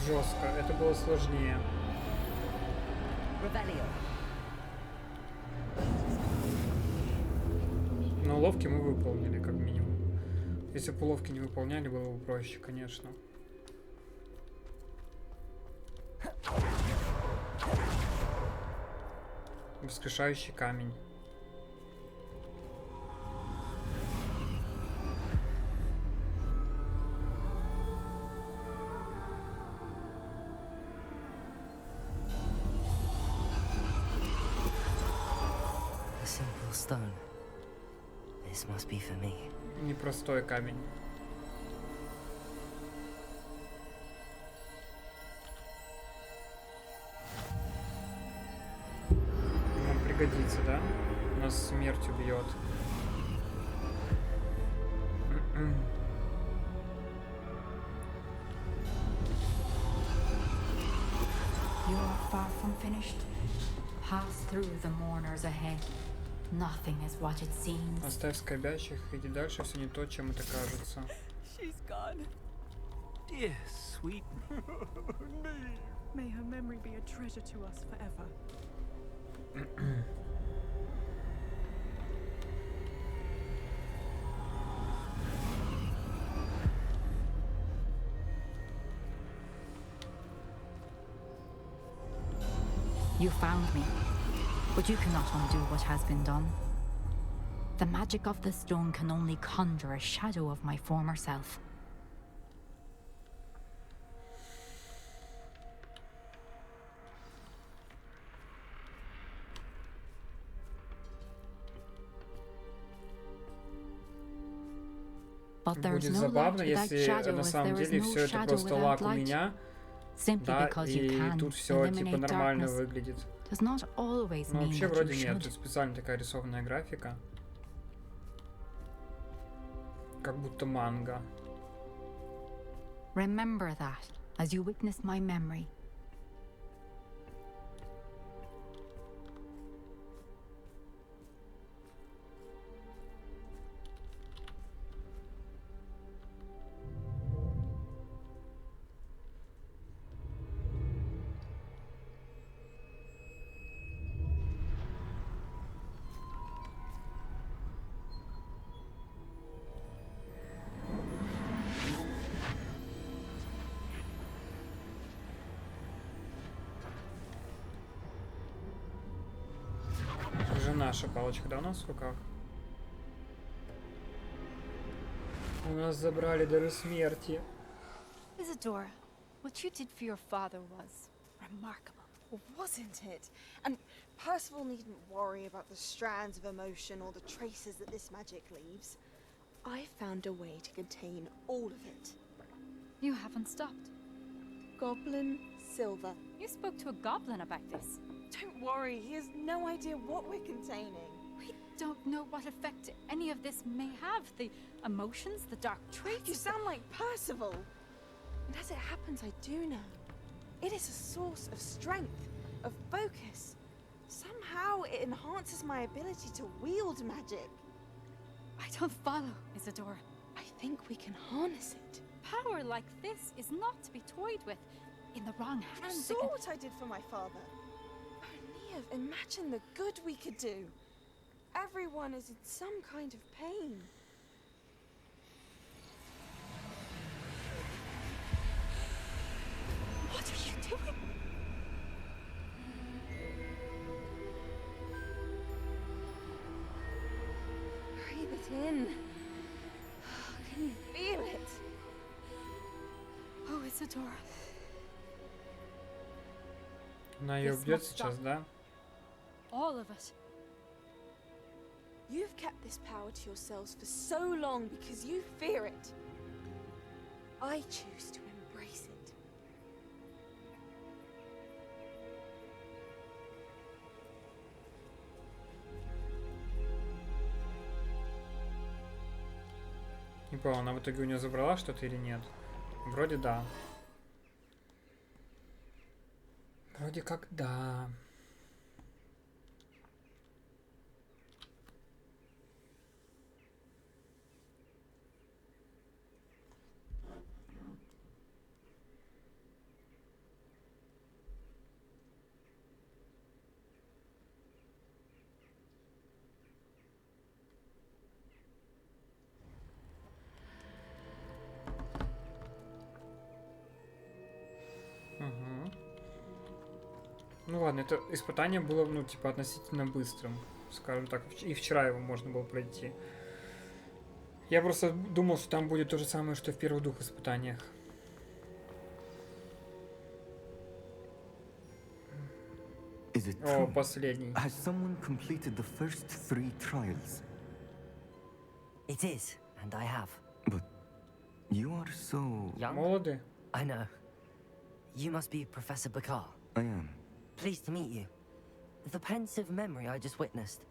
Жестко, это было сложнее. Но уловки мы выполнили, как минимум. Если бы уловки не выполняли, было бы проще, конечно. Воскрешающий камень. Stone. This must be for me. Непростой камень. Нам пригодится, да? Нас смерть убьет. You are far from finished. Pass through the mourners ahead. Nothing is what it seems. Оставь скорбящих, иди дальше, все не то, чем это кажется. She's gone. Dear sweet May her memory be a treasure to us forever. You found me, but you cannot undo what has been done. The magic of the stone can only conjure a shadow of my former self. But there is Будет no забавно, light without если shadow, на as самом there is деле no все это shadow просто without лак у light. меня, Simply да, because you и can тут все типа eliminate нормально darkness выглядит. does not always Но mean вообще that вроде you нет, should. тут специально такая рисованная графика. Как будто манга. Remember that as you witness my memory. наша палочка, да, у нас в руках? У нас забрали дары смерти. Isadora, what you did for your father was remarkable. Well, wasn't it? And Percival needn't worry about the strands of emotion or the traces that this magic leaves. I found a way to contain all of it. You haven't stopped. Goblin silver. You spoke to a goblin about this. Don't worry, he has no idea what we're containing. We don't know what effect any of this may have. The emotions, the dark traits. You sound like Percival. And as it happens, I do know. It is a source of strength, of focus. Somehow it enhances my ability to wield magic. I don't follow, Isadora. I think we can harness it. Power like this is not to be toyed with. In the wrong You hands, saw what I did for my father. Neve, imagine the good we could do. Everyone is in some kind of pain. What are you doing? Breathe it in. Can you feel it? Oh, Isadora. Она ее убьет сейчас, да? All of it. You've kept this power to yourselves for so long because you fear it. I choose to embrace it. Не понял, она в итоге у нее забрала что-то или нет? Вроде да. Вроде как да. Ну ладно, это испытание было, ну, типа, относительно быстрым. Скажем так, и вчера его можно было пройти. Я просто думал, что там будет то же самое, что и в первых двух испытаниях. О, последний. Has someone completed the first 3 trials? It is, and I have. But you are so young. Молоды? I know. You must be Professor Bakar. I am. Pleased to meet you. The pensive memory I just witnessed.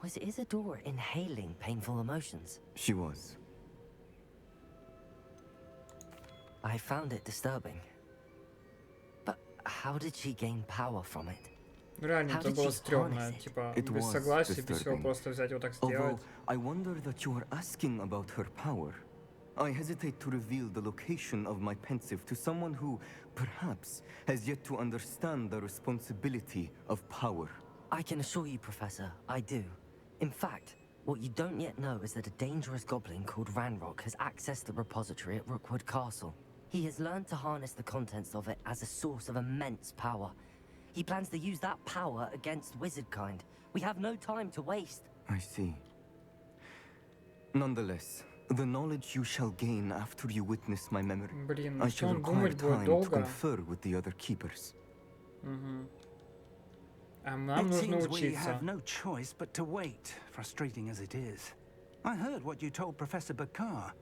Was Isadora inhaling painful emotions? She was. I found it disturbing. But how did she gain power from it? Реально, это было стрёмно. Типа, без согласия, без всего просто взять вот так сделать. Although I wonder that you are asking about her power. I hesitate to reveal the location of my pensive to someone who, perhaps, has yet to understand the responsibility of power. I can assure you, Professor, I do. In fact, what you don't yet know is that a dangerous goblin called Ranrock has accessed the repository at Rookwood Castle. He has learned to harness the contents of it as a source of immense power. He plans to use that power against wizardkind. We have no time to waste. I see. Nonetheless, the knowledge you shall gain after you witness my memory. Блин, I shall require time to confer with the other keepers. Нам It нужно seems we учиться. have no choice but to wait, frustrating as it is. I heard what you told Professor Bakar.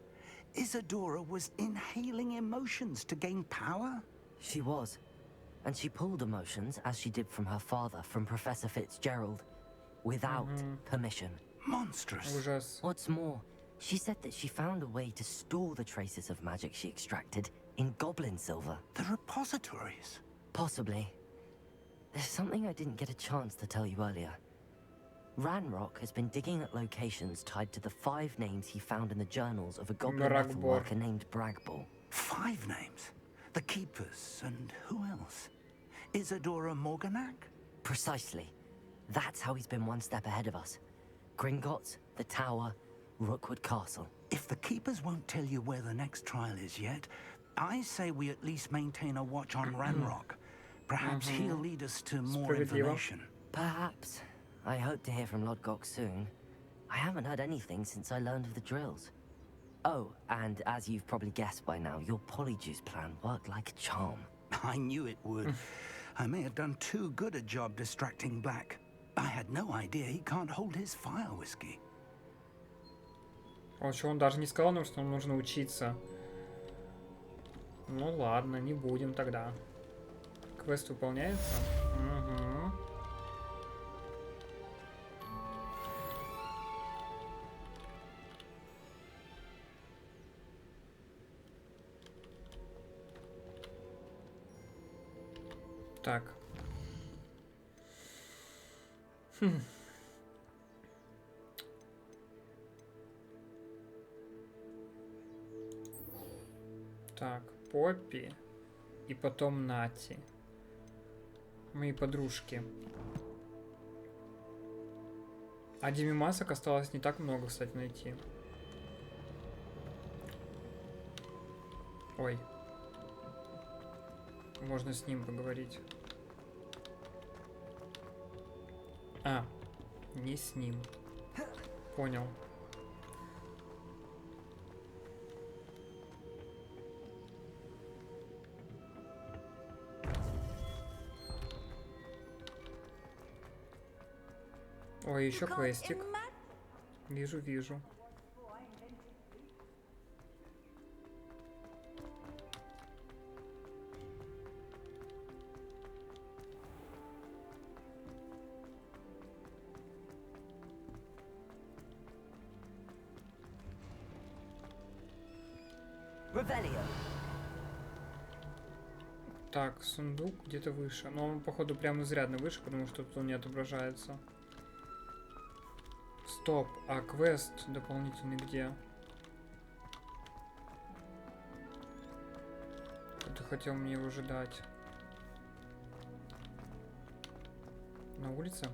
Isadora was inhaling emotions to gain power? She was. And she pulled emotions, as she did from her father, from Professor Fitzgerald, without permission. Monstrous. Ужас. What's more, she said that she found a way to store the traces of magic she extracted in goblin silver. The repositories? Possibly. There's something I didn't get a chance to tell you earlier. Ranrock has been digging at locations tied to the 5 names he found in the journals of a goblin metalworker named Bragball. 5 names? The Keepers, and who else? Isadora Morganac? Precisely. That's how he's been one step ahead of us. Gringotts, the Tower, Rookwood Castle. If the Keepers won't tell you where the next trial is yet, I say we at least maintain a watch on Ranrock. Perhaps he'll lead us to more information. Perhaps. I hope to hear from Lodgok soon. I haven't heard anything since I learned of the drills. Oh, and as you've probably guessed by now, your polyjuice plan worked like a charm. I knew it would. I may have done too good a job distracting Black. I had no idea he can't hold his fire whiskey. Он даже не сказал нам, что нам нужно учиться. Ну ладно, не будем тогда. Квест выполняется? Угу. Так. Так, Поппи и потом Нати. Мои подружки. А Деми масок осталось не так много, кстати, найти. Ой. Можно с ним поговорить. А, не с ним. Понял. Ой, еще квестик. Вижу. Так, сундук где-то выше. Но он, походу, прямо изрядно выше, потому что тут он не отображается. Стоп, а квест дополнительный где? Кто-то хотел мне его же дать. На улице?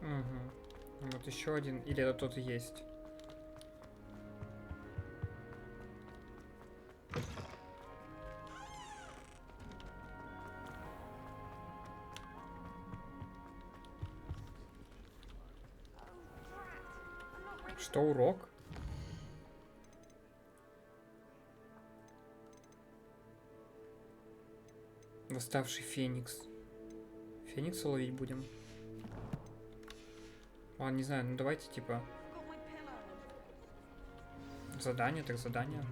Угу. Вот еще один. Или это тот и есть? Что, урок? Восставший Феникс. Феникса ловить будем? Ладно, не знаю, ну давайте типа... Задание, так задание.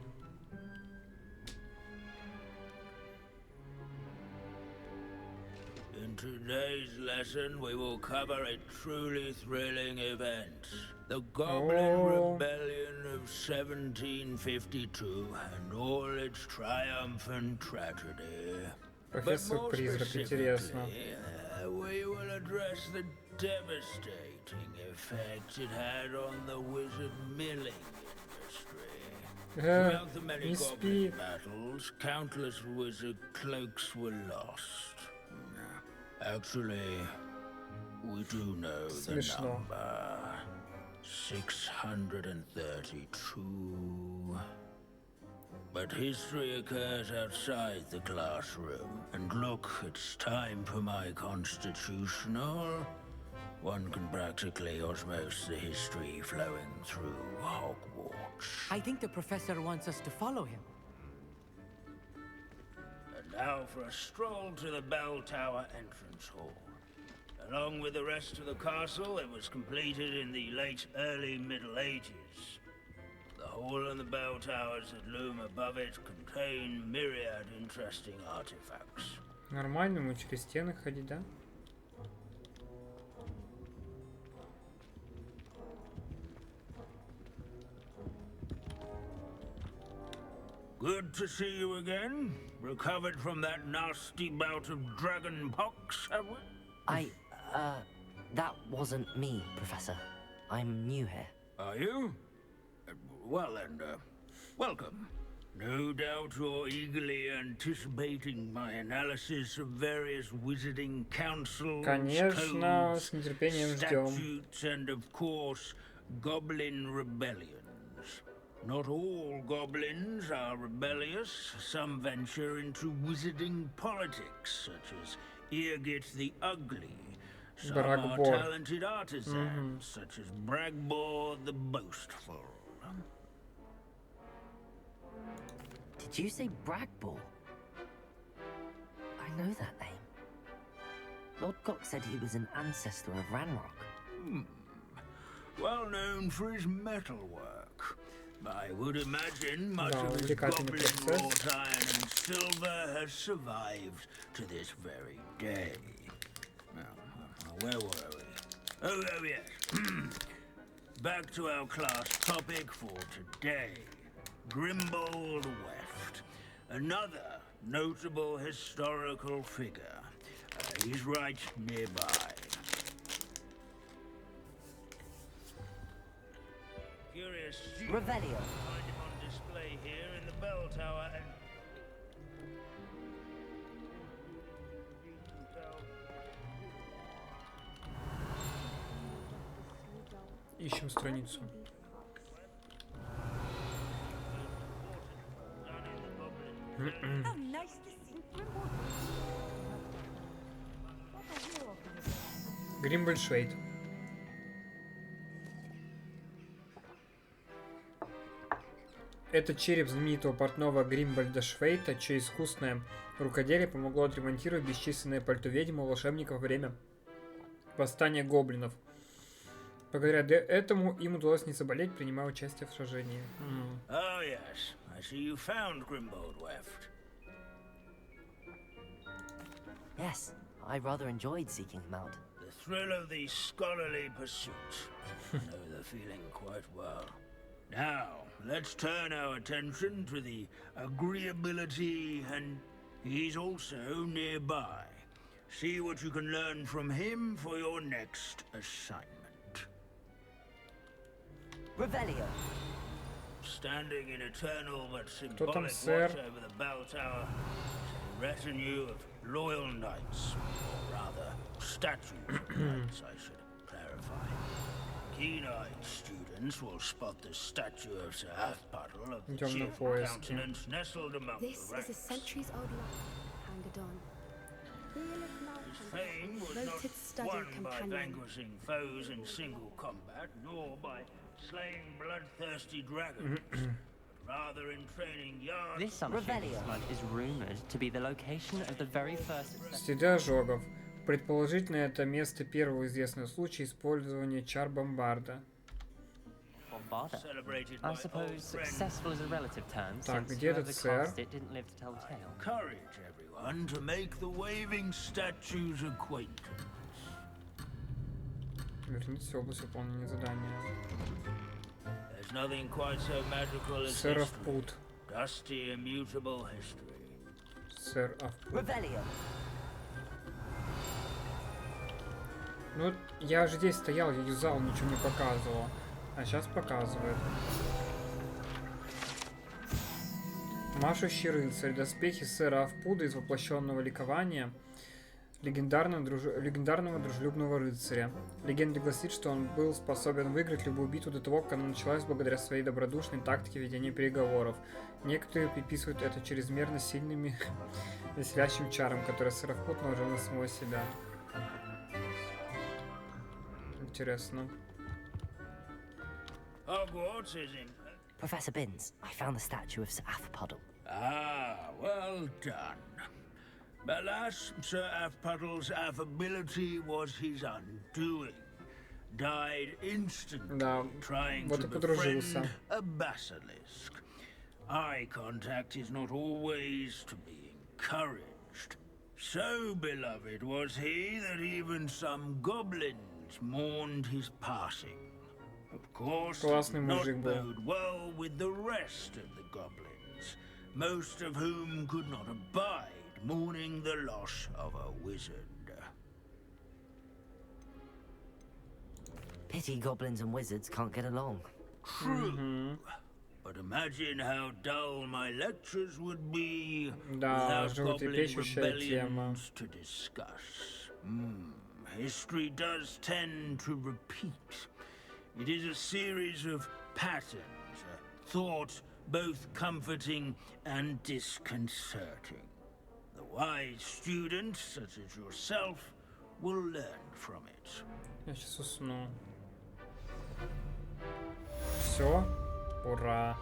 In today's lesson, we will cover a truly thrilling event. The Goblin Rebellion of 1752 and all its triumphant tragedy. Профессор Призрак, интересно. We will address the devastating effect it had on the wizard milling industry. Throughout the many goblin battles, countless wizard cloaks were lost. Actually, we do know the number. 632. But history occurs outside the classroom. And look, it's time for my constitutional. One can practically osmose the history flowing through Hogwarts. I think the professor wants us to follow him. And now for a stroll to the bell tower entrance hall. Along with the rest of the castle, it was completed in the late early Middle Ages. The hall and the bell towers that loom above it contain myriad interesting artifacts. Нормально, мы через стены ходить, да? Good to see you again. Recovered from that nasty bout of dragon pox, have we? That wasn't me, Professor. I'm new here. Are you? Well then, welcome. No doubt you're eagerly anticipating my analysis of various wizarding councils, Конечно, с нетерпением ждем. statutes, and of course, goblin rebellions. Not all goblins are rebellious. Some venture into wizarding politics, such as Irgit the Ugly. Some are talented artisans, such as Bragbor the Boastful. Did you say Bragbor? I know that name. Lodgok said he was an ancestor of Ranrock. Well known for his metalwork. I would imagine much of his goblin-wrought iron and silver has survived to this very day. Now, where were we? Oh yes. Back to our class topic for today. Grimbold Weft. Another notable historical figure. He's right nearby. Curious students find him on display here in the bell tower and... Ищем страницу. Гримбольшвейт. Это череп знаменитого портного Гримбольда Швейта, чье искусное рукоделие помогло отремонтировать бесчисленные пальто ведьм и волшебников во время восстания гоблинов. Благодаря этому им удалось не заболеть, принимая участие в сражении. Oh yes, I see you found Grimbold Weft. Yes, I rather enjoyed seeking him out. The thrill of the scholarly pursuit. I know the feeling quite well. Now, let's turn our attention to the agreeability, and he's also nearby. See what you can learn from him for your next assignment. Revelio. Standing in eternal but symbolic watch over the bell tower, a retinue of loyal knights, or rather, statues of knights, I should clarify. Keen-eyed students will spot the statue of Sir Halfpuddle of the chief countenance nestled among the ranks. This is a centuries-old lie, His fame was not won by vanquishing foes in single combat, nor by slaying bloodthirsty dragons, but rather in training yards. This mud is rumored to be the location of the very first... Следы ожогов. Предположительно, это место первого известного случая использования чар бомбарда. I suppose successful is a relative term, Так, since где этот whoever сэр? cast it didn't live to tell the tale. Encourage everyone to make the waving statue's acquaintance. Вернитесь в область выполнения задания. There's nothing quite so magical as Сэр history. Авпут. Dusty, immutable history. Сэр Авпут. Ну, я же здесь стоял, я юзал, ничего не показывал. А сейчас показывает. Машущий рыцарь. Доспехи сэра Авпуда из воплощенного ликования. Легендарного дружелюбного рыцаря. Легенда гласит, что он был способен выиграть любую битву до того, как она началась благодаря своей добродушной тактике ведения переговоров. Некоторые приписывают это чрезмерно сильными веселящим чарам, которые сэр Авпуд наложил на самого себя. Интересно. Hogwarts is in... Professor Binns, I found the statue of Sir Halfpuddle. Ah, well done. Alas, Sir Halfpuddle's affability was his undoing. Died instantly trying to befriend a basilisk. Eye contact is not always to be encouraged. So beloved was he that even some goblins mourned his passing. Of course, it did not bode well with the rest of the goblins, most of whom could not abide mourning the loss of a wizard. Pity goblins and wizards can't get along. True. But imagine how dull my lectures would be without goblin rebellions to discuss. History does tend to repeat. It is a series of patterns, a thought both comforting and disconcerting. The wise students, such as yourself, will learn from it. Я сейчас усну. Все, ура.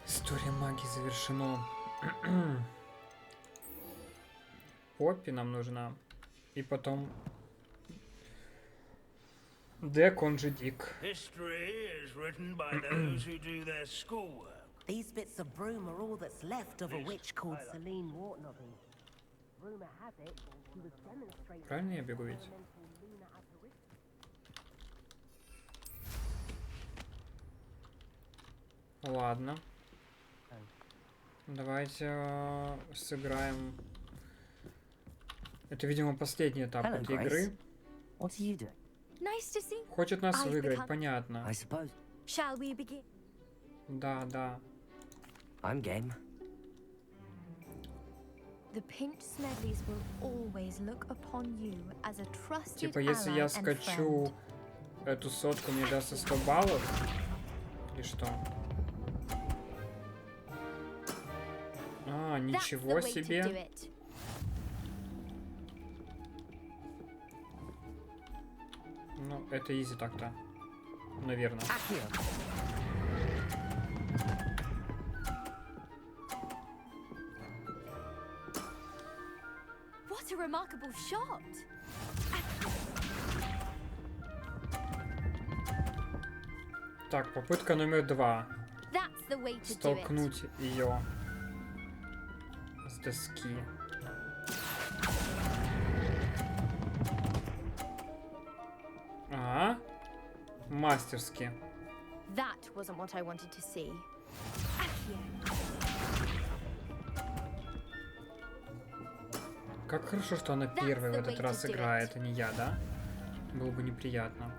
История магии завершена. Поппи нам нужна. И потом... Дек, он же Дик. History is written by those who do their schoolwork. These bits of broom are all that's left of a witch called Celine Wartnobby. Rumor has it she was demonstrating. Правильно я бегу ведь? Ладно. Давайте сыграем. Это, видимо, последний этап этой игры. Хочет нас выиграть, понятно. Shall we begin? Да, да. I'm game. The Pinch Smedleys will always look upon you as a trusted Типа, если я скачу эту сотку, мне дастся 100 баллов? Или что? А, ничего себе. Ну, это изи так-то. Наверное. What a remarkable shot! Так, попытка номер 2. That's the way to do it. Столкнуть ее с доски. Ага. Мастерски. That wasn't what I wanted to see. Как хорошо, что она первая в этот раз играет, а не я, да? Было бы неприятно.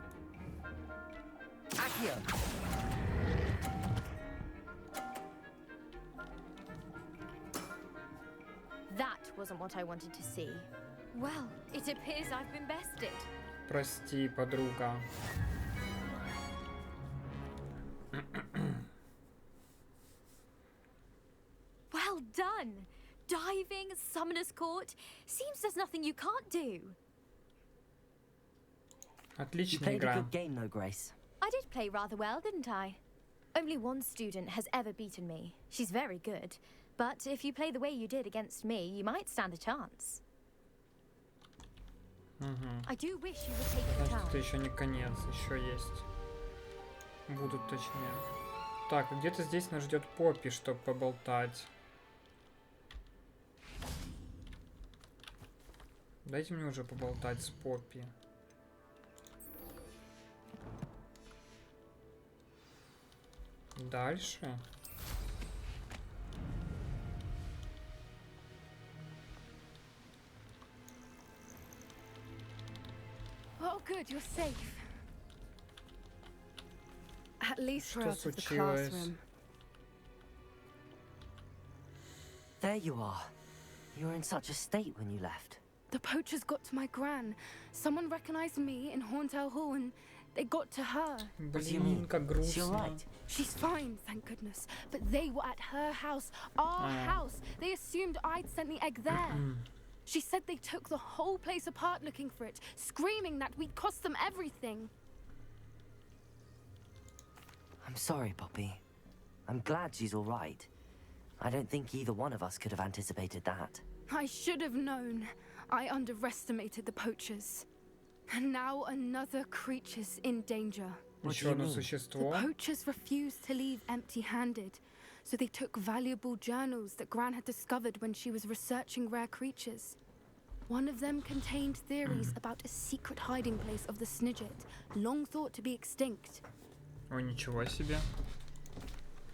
That wasn't what I wanted to see. Well, it appears I've been bested. Прости, подруга. Well done! Diving, Summoner's Court. Seems there's nothing you can't do. Отличная You played a игра. good game, though, Grace. I did play rather well, didn't I? Only one student has ever beaten me. She's very good. But if you play the way you did against me, you might stand a chance. I do wish you would take your Значит, это time. еще не конец, еще есть. Будут точнее. Так, где-то здесь нас ждет Поппи, чтобы поболтать. Дайте мне уже поболтать с Поппи. Дальше. Oh, good, you're safe. At least we're Что out of the случилось? classroom. There you are. You were in such a state when you left. The poachers got to my gran. Someone recognized me in Horntail Hall and they got to her. Блин, как грустно. She's fine, thank goodness. But they were at her house, our house. They assumed I'd sent the egg there. She said they took the whole place apart looking for it, screaming that we'd cost them everything. I'm sorry, Poppy. I'm glad she's all right. I don't think either one of us could have anticipated that. I should have known. I underestimated the poachers. And now another creature's in danger. Еще одно существо. The poachers refused to leave empty-handed, so they took valuable journals that Gran had discovered when she was researching rare creatures. One of them contained theories about a secret hiding place of the Snidget, long thought to be extinct. О, ничего себе.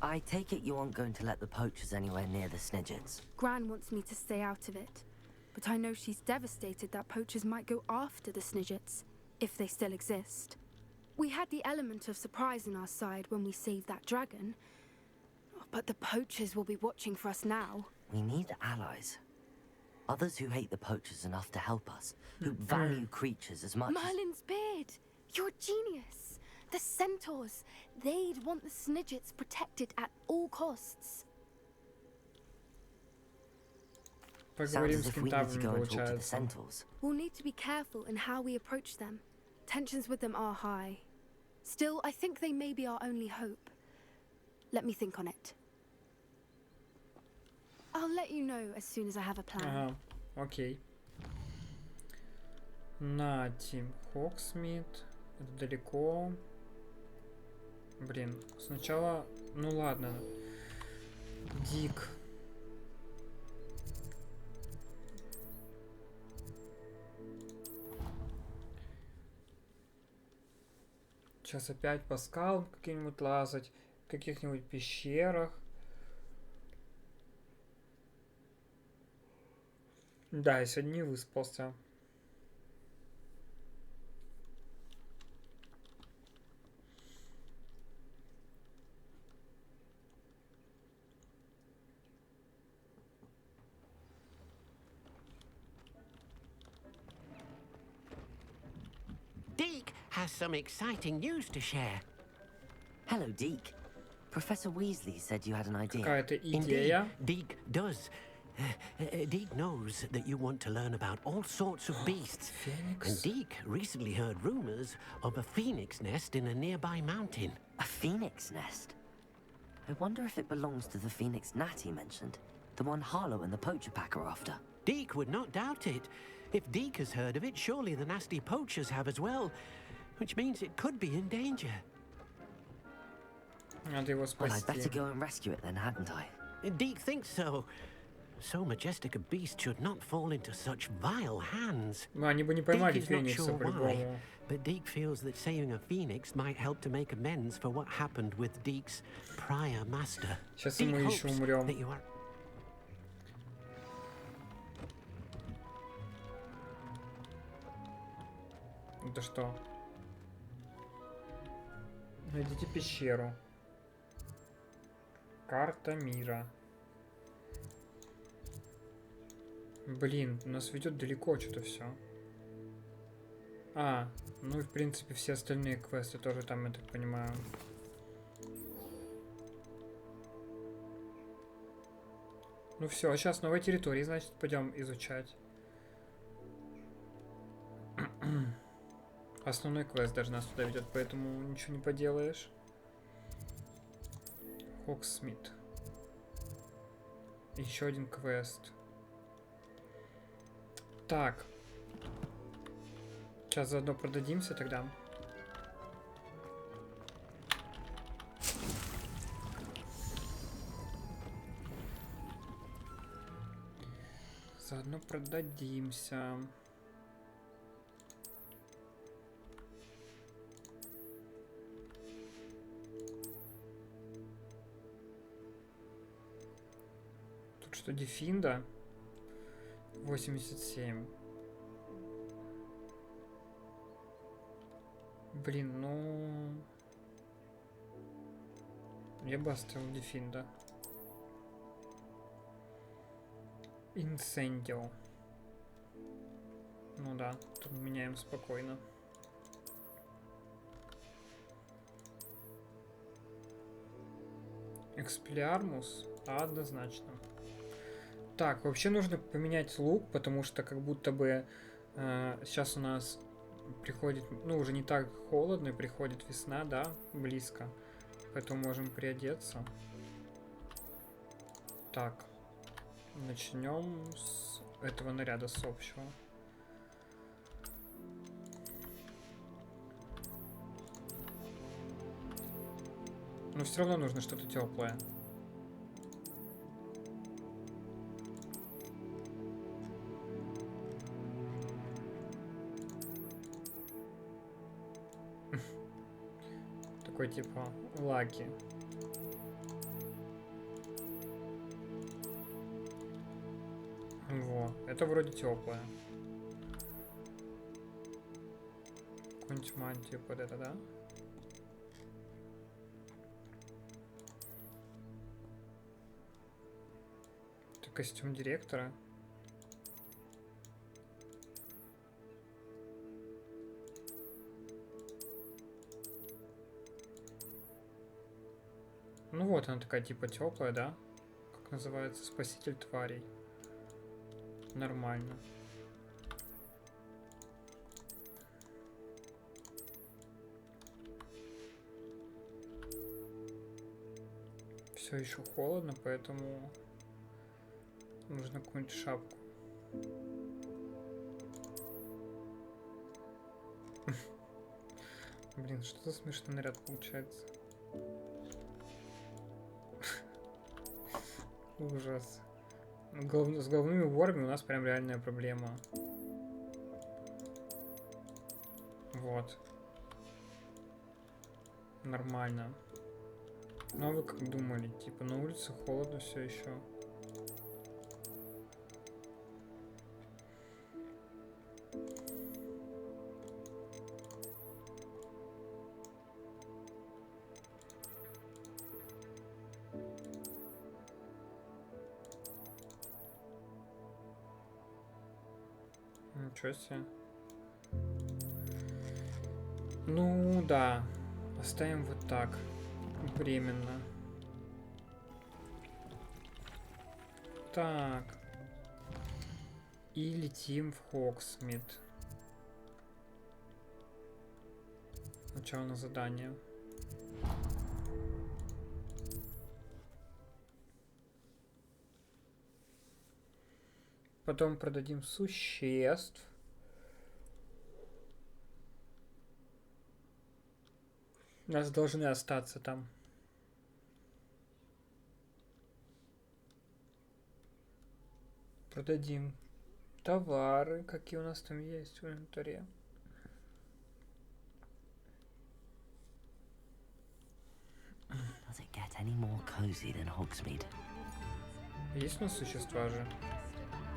I take it you aren't going to let the poachers anywhere near the Snidgets. Gran wants me to stay out of it, but I know she's devastated that poachers might go after the Snidgets, if they still exist. We had the element of surprise on our side when we saved that dragon, but the poachers will be watching for us now. We need allies. Others who hate the poachers enough to help us, who value creatures as much as... Merlin's beard! You're a genius! The centaurs. They'd want the Snidgets protected at all costs. Sounds as if we need to go and talk to the centaurs. We'll need to be careful in how we approach them. Tensions with them are high. Still, I think they may be our only hope. Let me think on it. I'll let you know as soon as I have a plan. Ага, окей. На, Тим Хоксмит. Это далеко. Блин, сначала... Ну ладно. Дик. Сейчас опять по скалам каким-нибудь лазать. В каких-нибудь пещерах. Да, я сегодня не выспался. Deke has some exciting news to share. Hello, Deke. Professor Weasley said you had an idea. Какая-то идея. Deke does. Deke knows that you want to learn about all sorts of beasts. Phoenix. And Deke recently heard rumors of a phoenix nest in a nearby mountain. A phoenix nest? I wonder if it belongs to the phoenix gnat he mentioned. The one Harlow and the poacher pack are after. Deke would not doubt it. If Deke has heard of it, surely the nasty poachers have as well. Which means it could be in danger. Надо его Well, I'd спасти. better go and rescue it then, hadn't I? Deke thinks so. So majestic a beast should not fall into such vile hands. Ну, они бы не поймали Deke is not Феникса sure why, по-любому. but Deke feels that saving a phoenix might help to make amends for what happened with Deke's prior master. Сейчас и Deke мы еще hopes умрем. that you are... Это что? Найдите пещеру. Карта мира. Блин, нас ведет далеко что-то все. А, ну и в принципе все остальные квесты тоже там, я так понимаю. Ну все, сейчас новые территории, значит, пойдем изучать. Основной квест даже нас туда ведет, поэтому ничего не поделаешь. Хоксмит. Еще один квест. Так. Сейчас заодно продадимся тогда. Заодно продадимся. Тут что, Дефинда? 87. Блин, ну... Я бы оставил Дефинда. Инсендио. Ну да, тут меняем спокойно. Эксплиармус? Однозначно. Так, вообще нужно поменять лук, потому что как будто бы сейчас у нас приходит, ну уже не так холодно, приходит весна, да, близко. Поэтому можем приодеться. Так, начнем с этого наряда, с общего. Но все равно нужно что-то теплое. Такой типа лаки. Во, это вроде теплое. Какую-нибудь мантию под это, да? Это костюм директора. Ну вот она такая типа теплая, да? Как называется? Спаситель тварей. Нормально. Все еще холодно, поэтому нужно какую-нибудь шапку. Блин, что за смешной наряд получается? Ужас. С головными уборами у нас прям реальная проблема. Вот. Нормально. Ну а вы как думали? Типа на улице холодно все еще. Ничего себе. Ну да. Оставим вот так. Временно. Так. И летим в Хогсмит. Начало на задание. Потом продадим существ. Нас должны остаться там. Продадим товары, какие у нас там есть в инвентаре. Does it get any more cozy than Hogsmeade? Есть у нас существа же?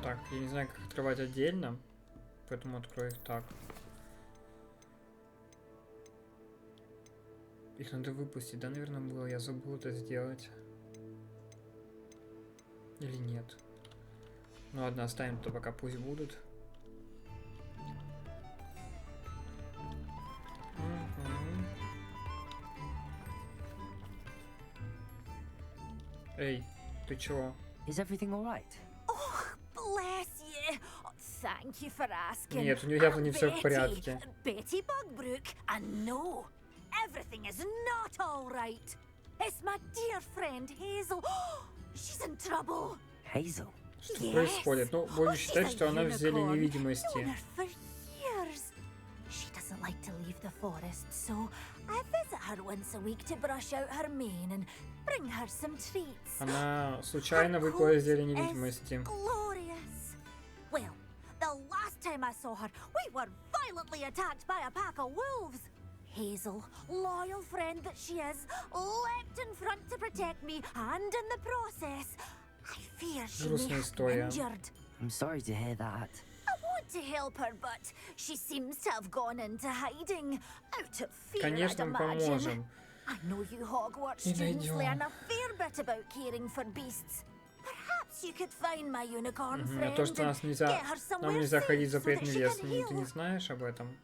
Так, я не знаю, как открывать отдельно, поэтому открою их так. Их надо выпустить, да, наверное, было? Я забыл это сделать. Или нет? Ну ладно, оставим то, пока пусть будут. Эй, ты чего? Is everything all right? Oh, bless you. Thank you for asking. Нет, у нее явно не все в порядке. Betty Bugbrook, and no, everything is not all right. It's my dear friend Hazel. She's in trouble. Hazel? Что происходит? Ну, будем считать, что она в зелье невидимости. She doesn't like to leave the forest, so I visit her once a week to brush out her mane and bring her some treats. Она случайно выпала из зелья невидимости. Glorious. Well, the last time I saw her, we were violently attacked by a pack of wolves. Hazel, loyal friend that she is, leapt in front to protect me, and in the process, I fear she may have been injured. I'm sorry to hear that. I want to help her, but she seems to have gone into hiding, out of fear, Конечно, I'd мы imagine. поможем. I know you Hogwarts students learn a fair bit about caring for beasts. Perhaps you could find my unicorn friend То, что and нас нельзя, get her нам somewhere нельзя ходить в safe so that запретный she лес. can Ты не heal. знаешь об этом?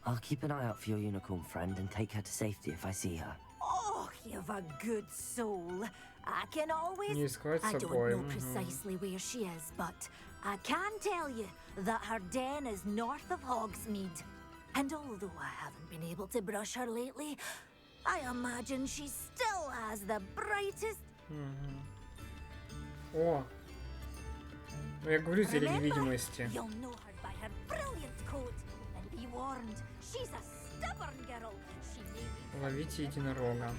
I'll keep an eye out for your unicorn friend and take her to safety if I see her. Oh, you've a good soul. I can always... Не искать с I don't собой. know precisely where she is, but I can tell you that her den is north of Hogsmeade. And although I haven't been able to brush her lately, I imagine she still has the brightest... О! Ну я говорю, зелье невидимости. You'll know her by her brilliant coat. And be warned, she's a stubborn girl. She may be... Ловите единорога.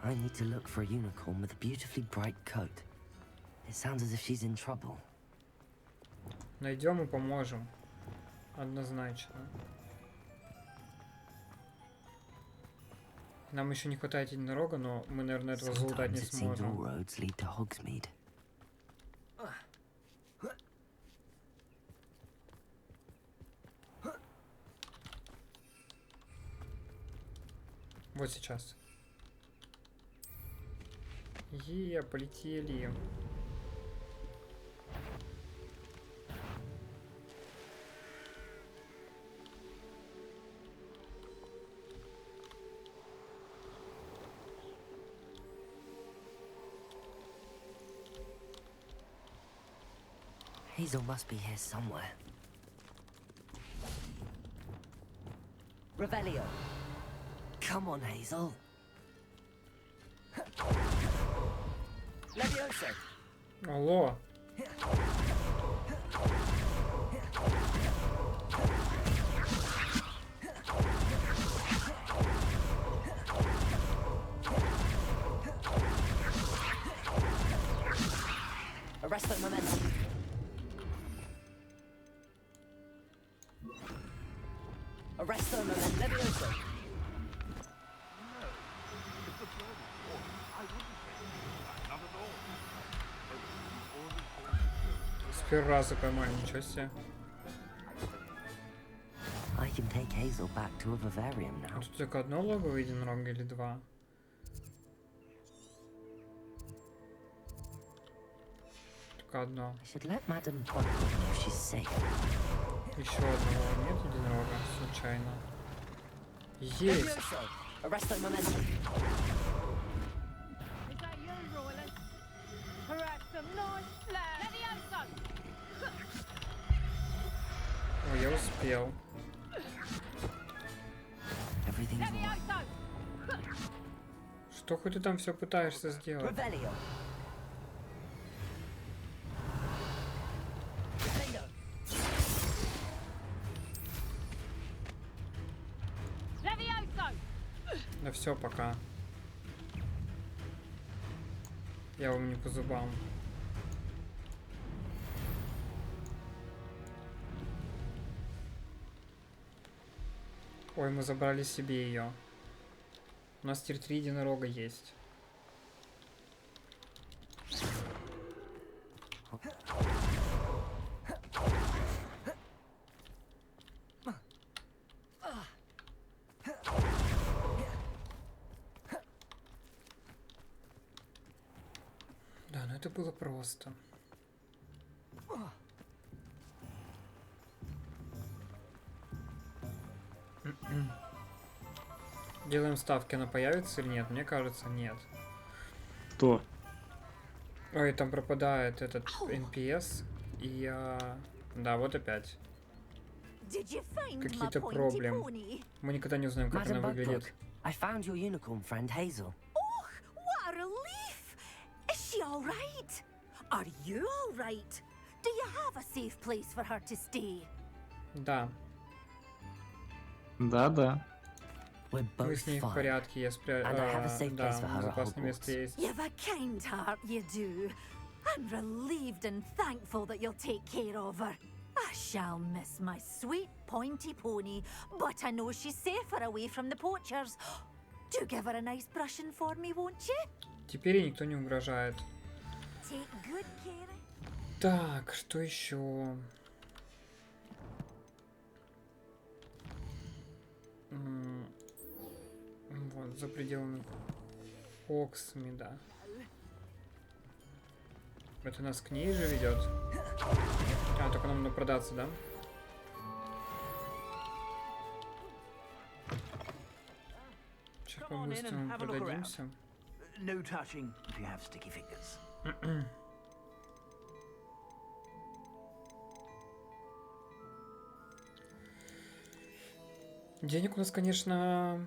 I need to look for a unicorn with a beautifully bright coat. It sounds as if she's in trouble. Найдем и поможем. Однозначно. Нам еще не хватает единорога, но мы, наверное, этого залутать не сможем. Вот сейчас. Полетели. Hazel must be here somewhere. Revelio. Come on, Hazel. Levioso. Алло. Arrest the momentum. Arrest the momentum. Levioso. С первого раза поймали, ничего себе. I can take Hazel back to a vivarium now. Тут только одно логово единорога или два? Только одно. Еще одного нет единорога, случайно. Есть! Ой, я успел. Что хоть ты там все пытаешься сделать? Да все, пока. Я вам не по зубам. Ой, мы забрали себе ее. У нас теперь 3 единорога есть. Да, ну это было просто. Делаем ставки, она появится или нет? Мне кажется, нет. Кто? Ой, там пропадает этот NPS. И да, вот опять. Какие-то проблемы. Мы никогда не узнаем, как она выглядит. I found your unicorn friend Hazel. Oh, what a relief! Is she all right? Are you all right? Do you have a safe place for her to stay? Да. Да. Мы с ней в порядке, я да, безопасное место есть. You've a kind heart, you do. I'm relieved and thankful that you'll take care of her. I shall miss my sweet pointy pony, but I know she's safer away from the poachers. Do give her a nice brushing for me, won't you? Теперь ей никто не угрожает. Take good care. Так, что еще? Вот, за пределами Оксмида. Это нас к ней же ведет. А, только нам надо продаться, да? Сейчас по-быстрому продадимся. Денег у нас, конечно...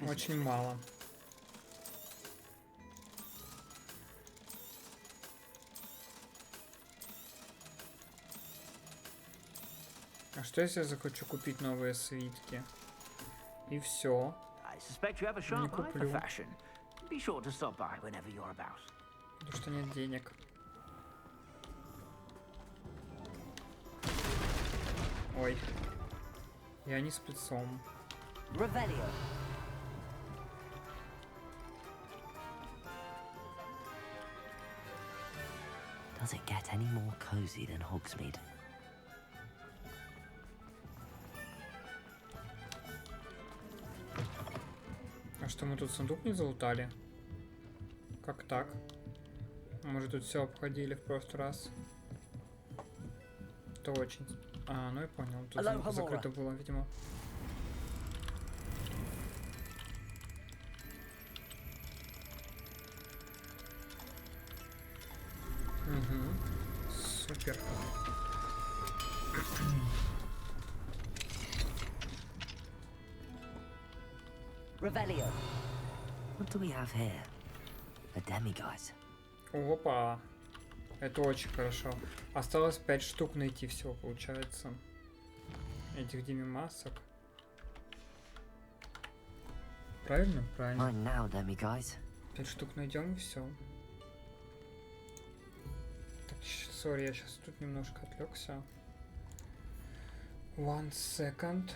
Очень мало. А что если я захочу купить новые свитки? И все. Не куплю. Потому что нет денег. Ой. Я не спецом. Does it get any more cozy than Hogsmeade? А что, мы тут сундук не залутали? Как так? Мы же тут все обходили в прошлый раз. Это очень... А, ну я понял. Тут закрыто было, видимо. Угу. Супер. Revelio. What do we have here? A demiguise. Опа. Это очень хорошо. Осталось 5 штук найти всего, получается. Этих демимасок. Правильно? Правильно. Mine now, demiguise. 5 штук найдем и все. Так, сори, я сейчас тут немножко отвлекся. 1 second.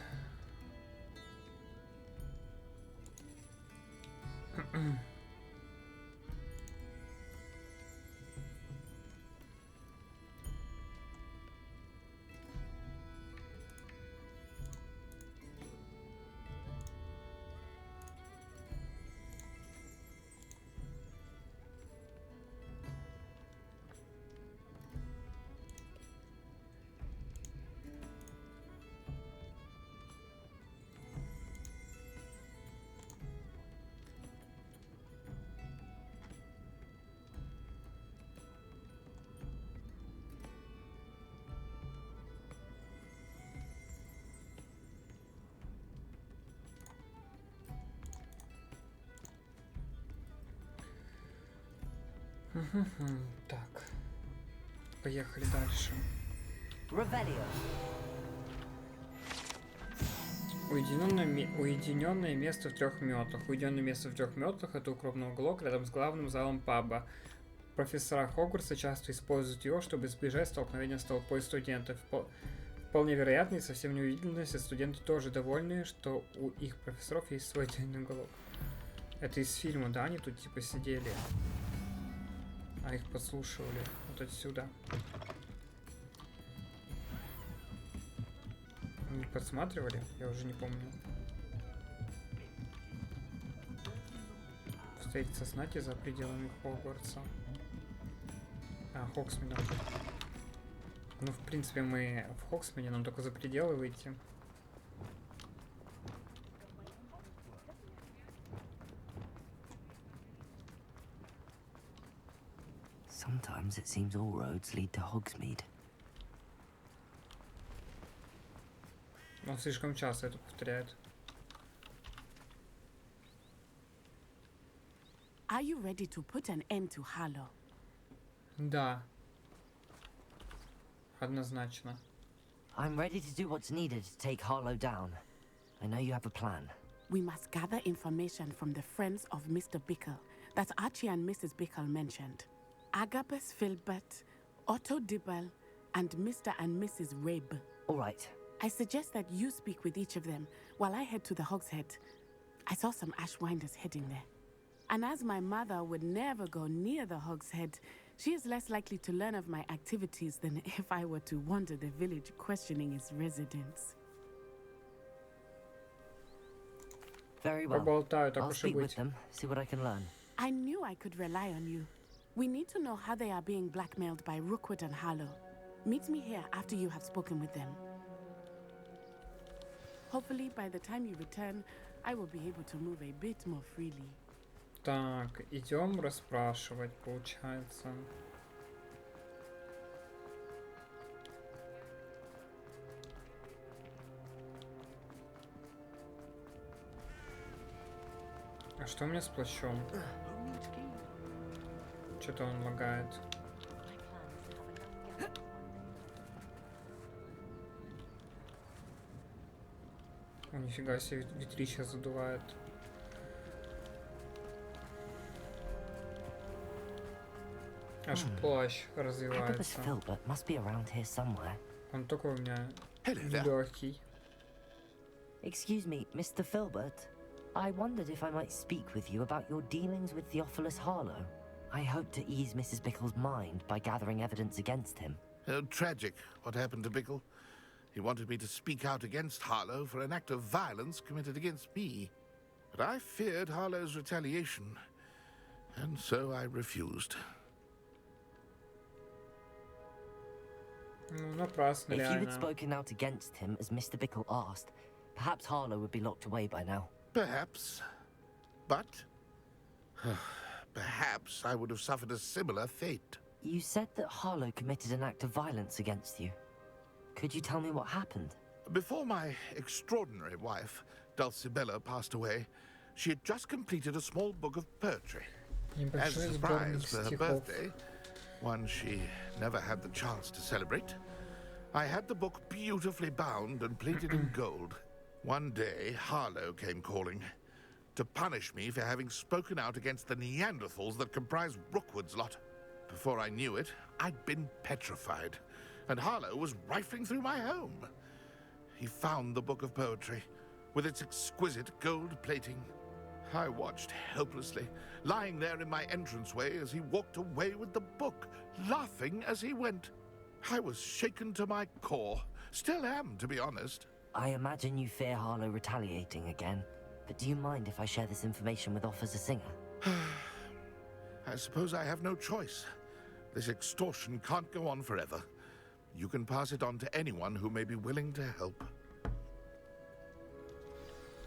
Так, поехали дальше. Уединенное место в 3 метлах. Уединенное место в 3 метлах — это укромный уголок рядом с главным залом паба. Профессора Хогвартса часто используют его, чтобы избежать столкновения с толпой студентов. Вполне вероятно и совсем неудивительно, если студенты тоже довольны, что у их профессоров есть свой тайный уголок. Это из фильма, да? Они тут типа сидели, а их подслушивали вот отсюда. Не подсматривали? Я уже не помню. Встретиться с Нати за пределами Хогвартса. Хоксмида. Ну, в принципе, мы в Хоксмиде, нам только за пределы выйти. Sometimes it seems all roads lead to Hogsmeade. Он слишком часто это повторяет. Are you ready to put an end to Harlow? Да. Однозначно. I'm ready to do what's needed to take Harlow down. I know you have a plan. We must gather information from the friends of Mr. Bickle that Archie and Mrs. Bickle mentioned. Agabus Filbert, Otto Dibble, and Mr. and Mrs. Rabe. All right. I suggest that you speak with each of them while I head to the Hogshead. I saw some Ashwinders heading there. And as my mother would never go near the Hogshead, she is less likely to learn of my activities than if I were to wander the village questioning its residents. Very well. I'll speak with them, see what I can learn. I knew I could rely on you. We need to know how they are being blackmailed by Rookwood and Harlow. Meet me here after you have spoken with them. Hopefully, by the time you return, I will be able to move a bit more freely. Так, идем расспрашивать, получается. А что у меня с плащом? Что-то он лагает. О, нифига себе, ветрище задувает. Аж плащ развивается. Он такой у меня легкий. Excuse me, Mr. Filbert. I wondered if I might speak with you about your dealings with Theophilus Harlow. I hope to ease Mrs. Bickle's mind by gathering evidence against him. Tragic, what happened to Bickle. He wanted me to speak out against Harlow for an act of violence committed against me. But I feared Harlow's retaliation, and so I refused. If you had spoken out against him as Mr. Bickle asked, perhaps Harlow would be locked away by now. Perhaps. But perhaps I would have suffered a similar fate. You said that Harlow committed an act of violence against you. Could you tell me what happened? Before my extraordinary wife, Dulcibella, passed away, she had just completed a small book of poetry. As a surprise for her birthday, one she never had the chance to celebrate, I had the book beautifully bound and plated in gold. One day, Harlow came calling to punish me for having spoken out against the Neanderthals that comprise Rookwood's lot. Before I knew it, I'd been petrified, and Harlow was rifling through my home. He found the book of poetry, with its exquisite gold plating. I watched helplessly, lying there in my entranceway as he walked away with the book, laughing as he went. I was shaken to my core. Still am, to be honest. I imagine you fear Harlow retaliating again, but do you mind if I share this information with Officer Singer? I suppose I have no choice. This extortion can't go on forever. You can pass it on to anyone who may be willing to help.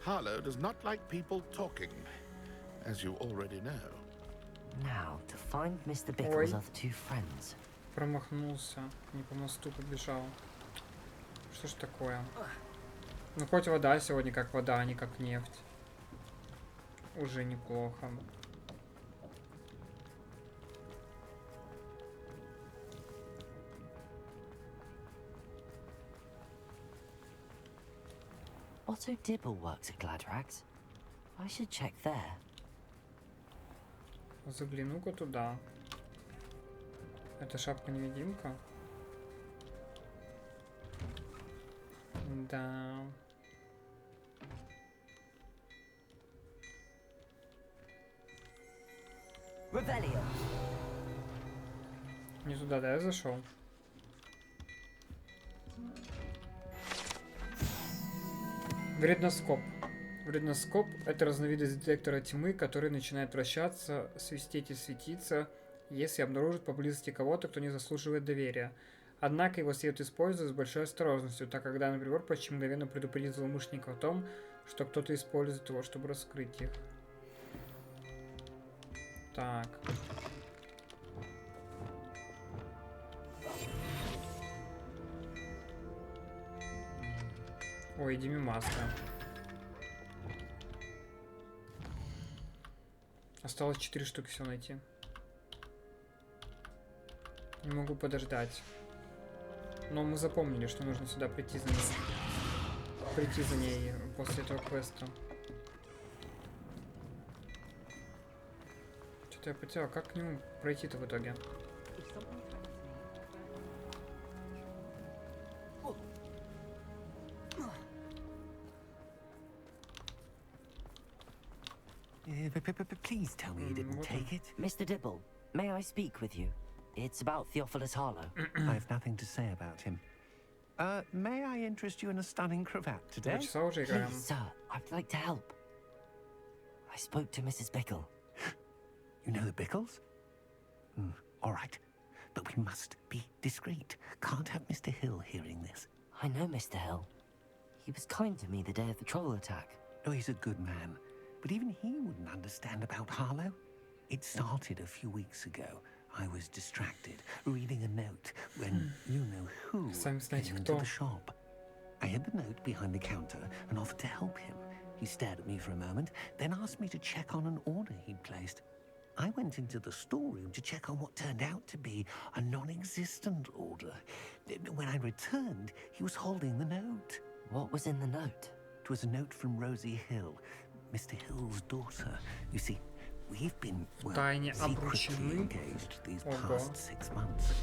Harlow does not like people talking, as you already know. Now, to find Mr. Bickle's other two friends. Промахнулся, не по мосту побежал. Что ж такое? Ну хоть вода сегодня как вода, а не как нефть. Уже неплохо. Otto Dibble works at Gladrags. I should check there. Загляну-ка туда. Это шапка-невидимка? Да. Не туда, да, я зашел? Вредноскоп. Вредноскоп — это разновидность детектора тьмы, который начинает вращаться, свистеть и светиться, если обнаружит поблизости кого-то, кто не заслуживает доверия. Однако его следует использовать с большой осторожностью, так как данный прибор почти мгновенно предупредит злоумышленников о том, что кто-то использует его, чтобы раскрыть их. Так. Ой, иди мимо маска. Осталось 4 штуки всего найти. Не могу подождать. Но мы запомнили, что нужно сюда прийти за ней. Прийти за ней после этого квеста. Что-то я потерял. Как к нему пройти-то в итоге? Please tell me you didn't take it. Mr. Dibble, may I speak with you? It's about Theophilus Harlow. I have nothing to say about him. May I interest you in a stunning cravat today? Please, sir, I'd like to help. I spoke to Mrs. Bickle. You know the Bickles? All right. But we must be discreet. Can't have Mr. Hill hearing this. I know Mr. Hill. He was kind to me the day of the troll attack. Oh, he's a good man. But even he wouldn't understand about Harlow. It started a few weeks ago. I was distracted, reading a note when you-know-who came into the shop. I hid the note behind the counter and offered to help him. He stared at me for a moment, then asked me to check on an order he'd placed. I went into the storeroom to check on what turned out to be a non-existent order. When I returned, he was holding the note. What was in the note? It was a note from Rosie Hill, Mr. Hill's daughter. You see, we've been, secretly engaged these past 6 months.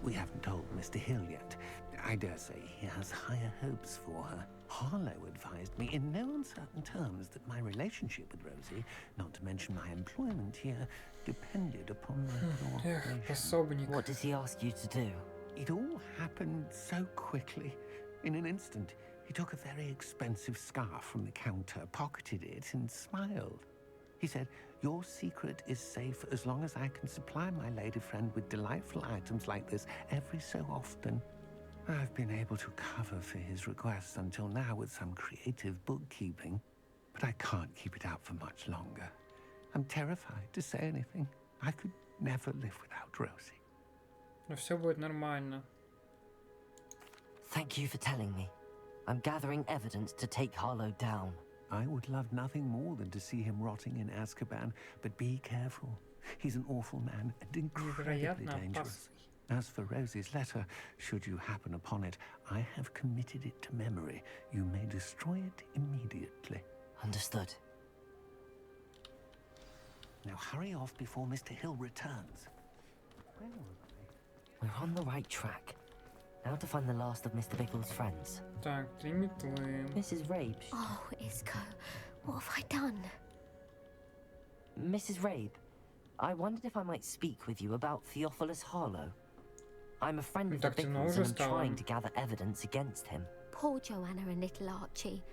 We haven't told Mr. Hill yet. I dare say he has higher hopes for her. Harlow advised me in no uncertain terms that my relationship with Rosie, not to mention my employment here, depended upon my cooperation. What does he ask you to do? It all happened so quickly. In an instant, he took a very expensive scarf from the counter, pocketed it, and smiled. He said, "Your secret is safe as long as I can supply my lady friend with delightful items like this every so often." I've been able to cover for his requests until now with some creative bookkeeping, but I can't keep it up for much longer. I'm terrified to say anything. I could never live without Rosie. Но все будет нормально. Thank you for telling me. I'm gathering evidence to take Harlow down. I would love nothing more than to see him rotting in Azkaban, but be careful. He's an awful man and incredibly dangerous. As for Rosie's letter, should you happen upon it, I have committed it to memory. You may destroy it immediately. Understood. Now hurry off before Mr. Hill returns. We're on the right track. Now to find the last of Mr. Bickle's friends. Так, 3 метлы. Mrs. Rabe. Oh, Isco, what have I done? Mrs. Rabe, I wondered if I might speak with you about Theophilus Harlow. I'm a friend of the Bickles and I'm trying to gather evidence against him. Poor Joanna and little Archie.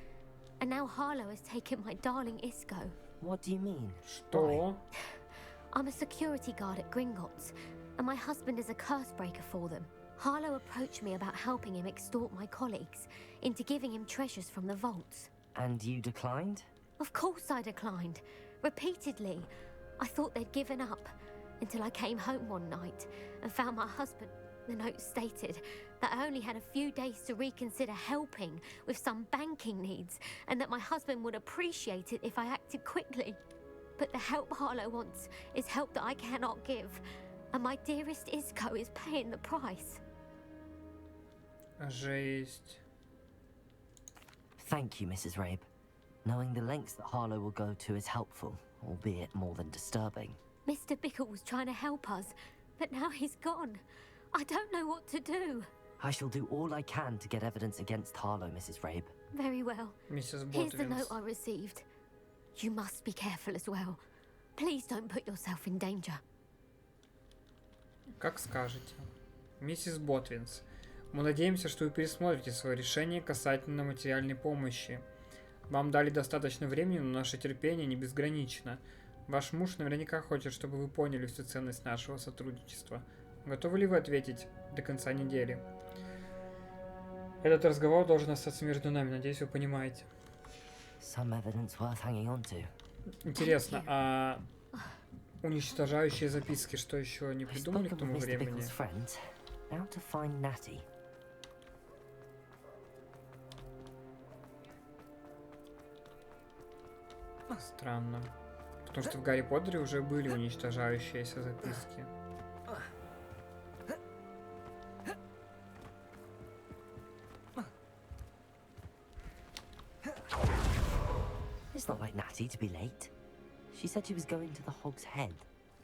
And now Harlow has taken my darling Isco. What do you mean? Что? I'm a security guard at Gringotts, and my husband is a curse breaker for them. Harlow approached me about helping him extort my colleagues into giving him treasures from the vaults. And you declined? Of course I declined. Repeatedly. I thought they'd given up until I came home one night and found my husband. The note stated that I only had a few days to reconsider helping with some banking needs and that my husband would appreciate it if I acted quickly. But the help Harlow wants is help that I cannot give, and my dearest Isco is paying the price. Жесть. Thank you, Mrs. Rabe. Knowing the lengths that Harlow will go to is helpful, albeit more than disturbing. Mr. Bickle was trying to help us, but now he's gone. I don't know what to do. I shall do all I can to get evidence against Harlow, Mrs. Rabe. Very well. Mrs. Here's the note I received. You must be careful as well. Please don't put yourself in danger. Как скажете. Миссис Ботвинс, мы надеемся, что вы пересмотрите свое решение касательно материальной помощи. Вам дали достаточно времени, но наше терпение не безгранично. Ваш муж наверняка хочет, чтобы вы поняли всю ценность нашего сотрудничества. Готовы ли вы ответить до конца недели? Этот разговор должен остаться между нами, надеюсь, вы понимаете. Интересно, а уничтожающие записки, что еще не придумали к тому времени? Странно. Потому что в Гарри Поттере уже были уничтожающиеся записки. It's not like Natty to be late. She said she was going to the Hog's Head.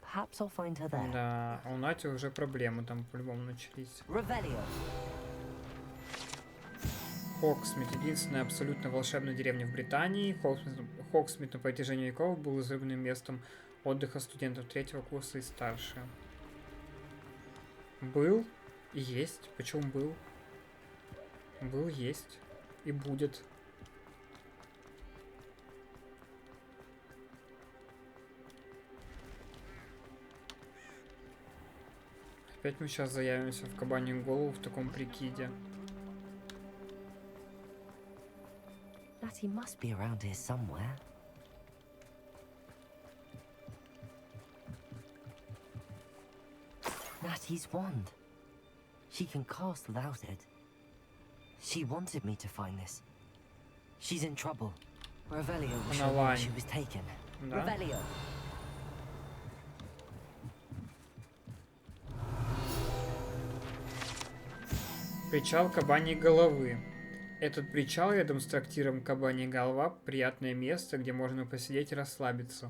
Perhaps I'll find her there. Да, а у Нати уже проблемы там по-любому начались. Revelio. Хогсмит — единственная абсолютно волшебная деревня в Британии. Хогсмит на протяжении веков был излюбленным местом отдыха студентов 3-го курса и старше. Был и есть. Почему был? Был, есть и будет. Опять мы сейчас заявимся в кабанью голову в таком прикиде. Natty must be around here somewhere. Natty's wand. She can cast without it. She wanted me to find this. She's in trouble. Revelio will show me where she was taken. Revelio. Причал кабаньей головы. Этот причал рядом с трактиром «Кабанья голова» — приятное место, где можно посидеть и расслабиться,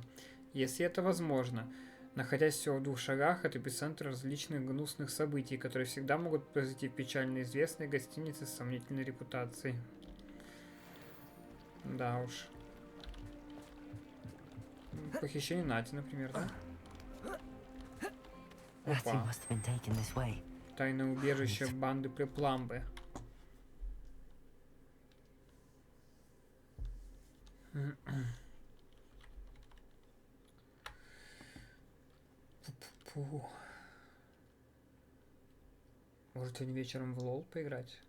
если это возможно. Находясь всего в 2 шагах от эпицентра различных гнусных событий, которые всегда могут произойти в печально известной гостинице с сомнительной репутацией. Да уж. Похищение Нати, например, да? Опа. Тайное убежище банды Препламбы. Может, сегодня вечером в лол поиграть?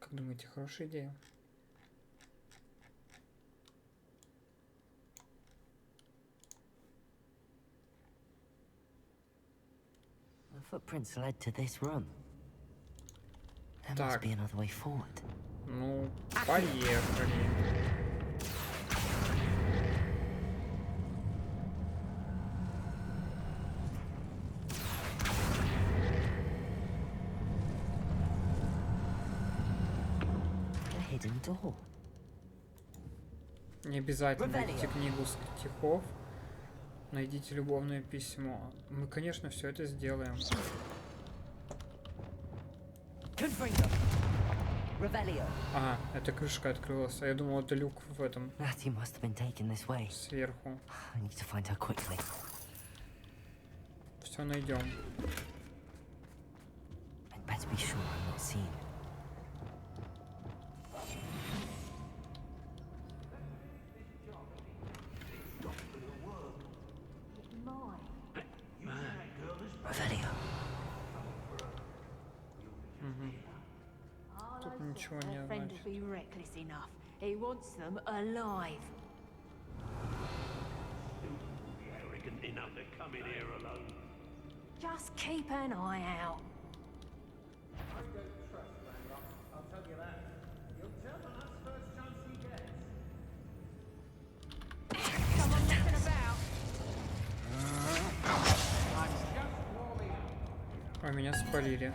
Как думаете, хорошая идея? footprints led to this room. There must be another way forward. Ну, поехали. Hidden door. Не обязательно найдите книгу стихов. Найдите любовное письмо. Мы, конечно, все это сделаем. Ага, эта крышка открылась. А я думал, это люк в этом. Сверху. Все найдем. Тут ничего не значит. Just keep an eye out. I don't trust Randolph, I'll tell you that. He'll tell on us first chance he gets. Someone messing about. I'm just warming up. А меня спалили.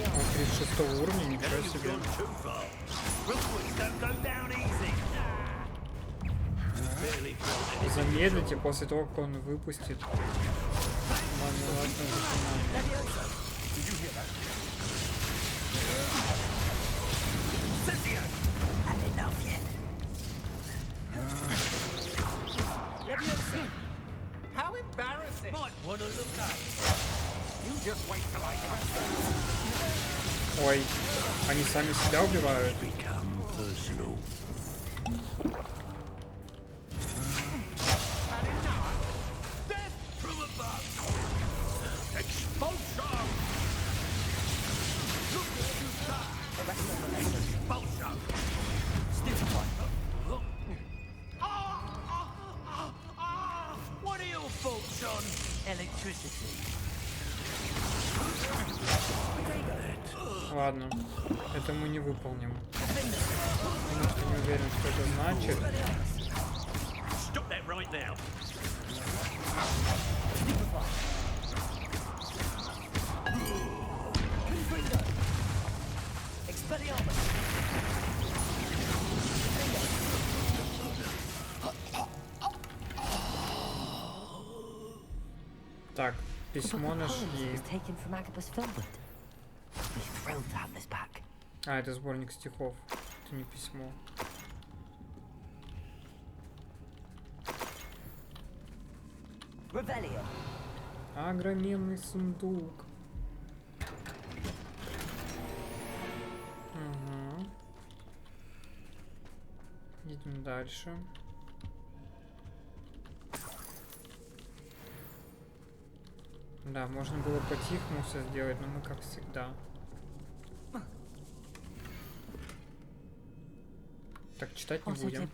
О, 36 уровня, ничего себе. Замедлите после того, как он выпустит. How embarrassing! Might want to look up. You just wait till I Ой, они сами себя убивают. What are your thoughts on electricity? Ладно, это мы не выполним. Потому что не уверен, что это значит. Stop that right now. Так, письмо нашли. А, это сборник стихов. Это не письмо. Огроменный сундук. Угу. Идем дальше. Да, можно было по-тихому все сделать, но мы как всегда. Так, читать не будем.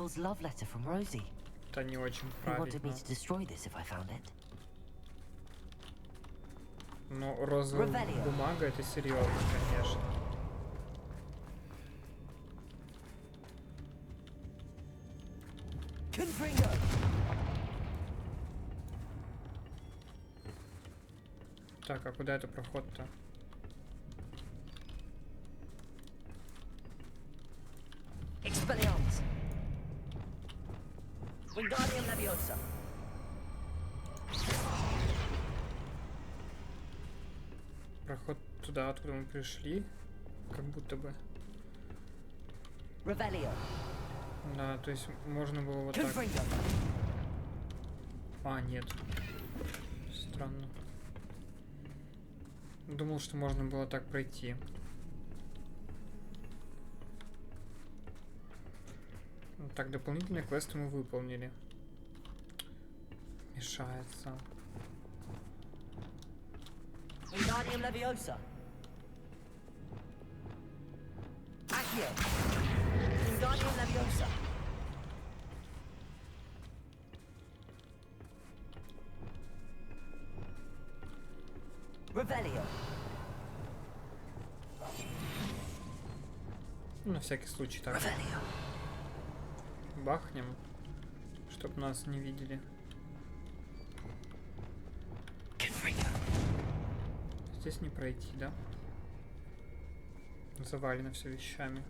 Это не очень правильно. Но розовая бумага — это серьезно, конечно. Так, а куда это проход-то? Проход туда, откуда мы пришли, как будто бы. Да, то есть можно было вот так. А, нет. Странно. Думал, что можно было так пройти. Так, дополнительные квесты мы выполнили. Мешается. Revelio. На всякий случай так. Бахнем, чтоб нас не видели. Здесь не пройти, да? Завалено все вещами.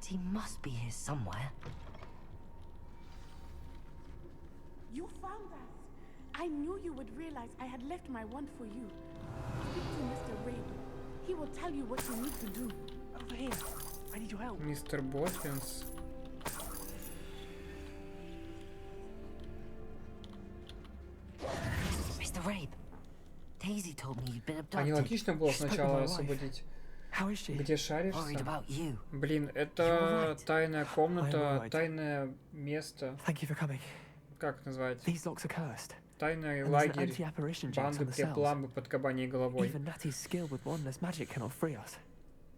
He must be here somewhere. You found us. I knew you would realize I had left my wand for you. Speak to Mr. Rain. He will tell you what you need to do. Over here. I need your help. Мистер Боткинс. Mr. Rabe, Daisy told me you'd been abducted. А не логично было сначала освободить? Где шаришься? Блин, это тайная комната, тайное место. Как назвать? Тайный лагерь банды Пепламбы под кабаней головой. Even Natty's skill with wandless magic cannot free us.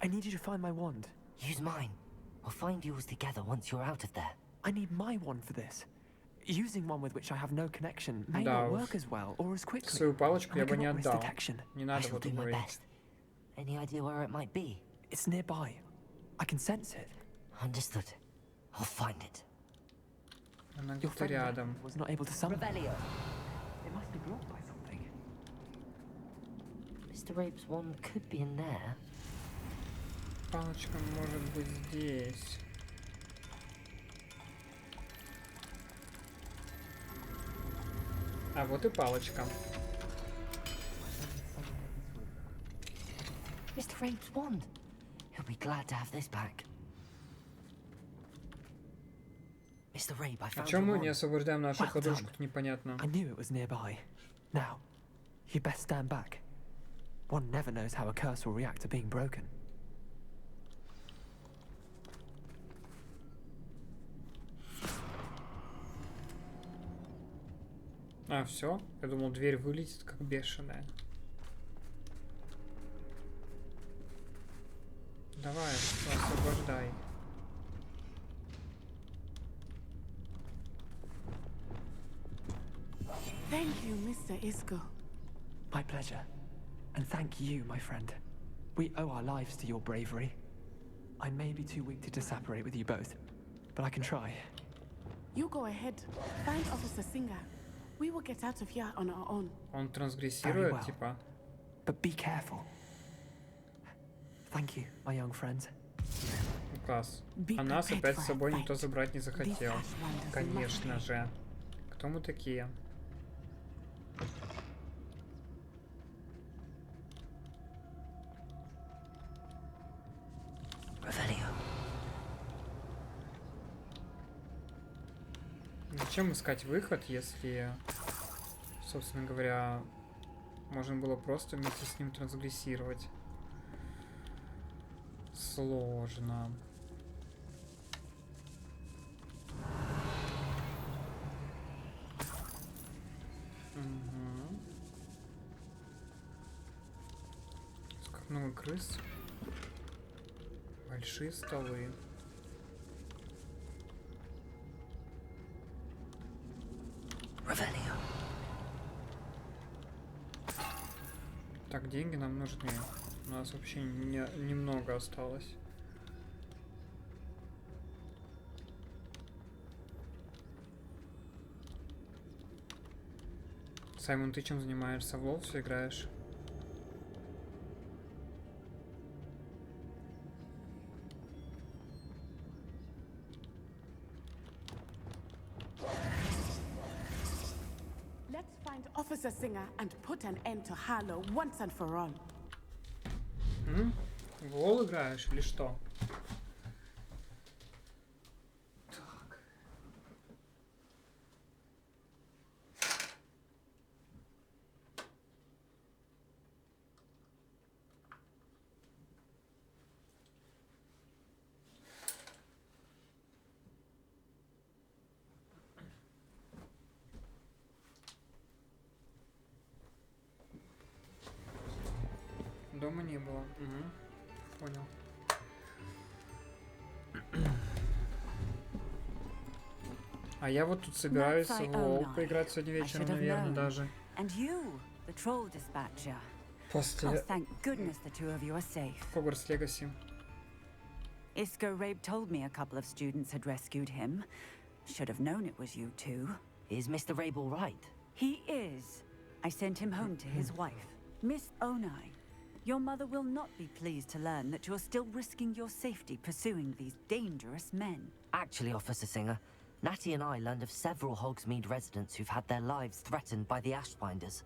I need you to find my wand. Use mine. We'll find yours together once you're out of there. I need my wand for this. Using one with which I have no connection may not work as well or as quickly. Свою палочку я бы не отдал. Не надо вот говорить. Any idea where it might be? It's nearby. I can sense it. Understood. I'll find it. Она где-то рядом. Was not able to summon. Revelio. It must be blocked by something. Mr. Rabe's wand could be in there. Палочка может быть здесь. А вот и палочка. Mr. Rabe's wand. He'll be glad to have this back. Mr. Rabe, I found Почему мы не освобождаем нашу подружку, непонятно. I knew it was nearby. Now, you best stand back. One never knows how a curse will react to being broken. А, все? Я думал, дверь вылетит как бешеная. Давай, освобождай. Thank you, Mr. Isco. My pleasure. And thank you, my friend. We owe our lives to your bravery. I may be too weak to disapparate with you both, but I can try. You go ahead. Find Officer Singer. We will get out of here on our own. Он трансгрессирует, типа. But be careful. Thank you, my young friends. Класс. А нас опять с собой никто забрать не захотел. Конечно же. Кто мы такие? Зачем искать выход, если, собственно говоря, можно было просто вместе с ним трансгрессировать? Сложно. Угу. Как много крыс. Большие столы. Так, деньги нам нужны. У нас вообще немного осталось. Саймон, ты чем занимаешься? В лол все играешь? Officer Singer and put an end to Harlow once and for all. В лол играешь или что? дома не было. Угу. Понял. А я вот тут собираюсь в WoW поиграть сегодня вечером, наверное, даже. После Hogwarts Legacy. Isco Rabe told me a couple of students had rescued him. Should have known it was you two. Is Mr. Rabe all right? He is. I sent him home to his wife. Miss Onai, your mother will not be pleased to learn that you're still risking your safety pursuing these dangerous men. Actually, Officer Singer, Natty and I learned of several Hogsmeade residents who've had their lives threatened by the Ashbinders.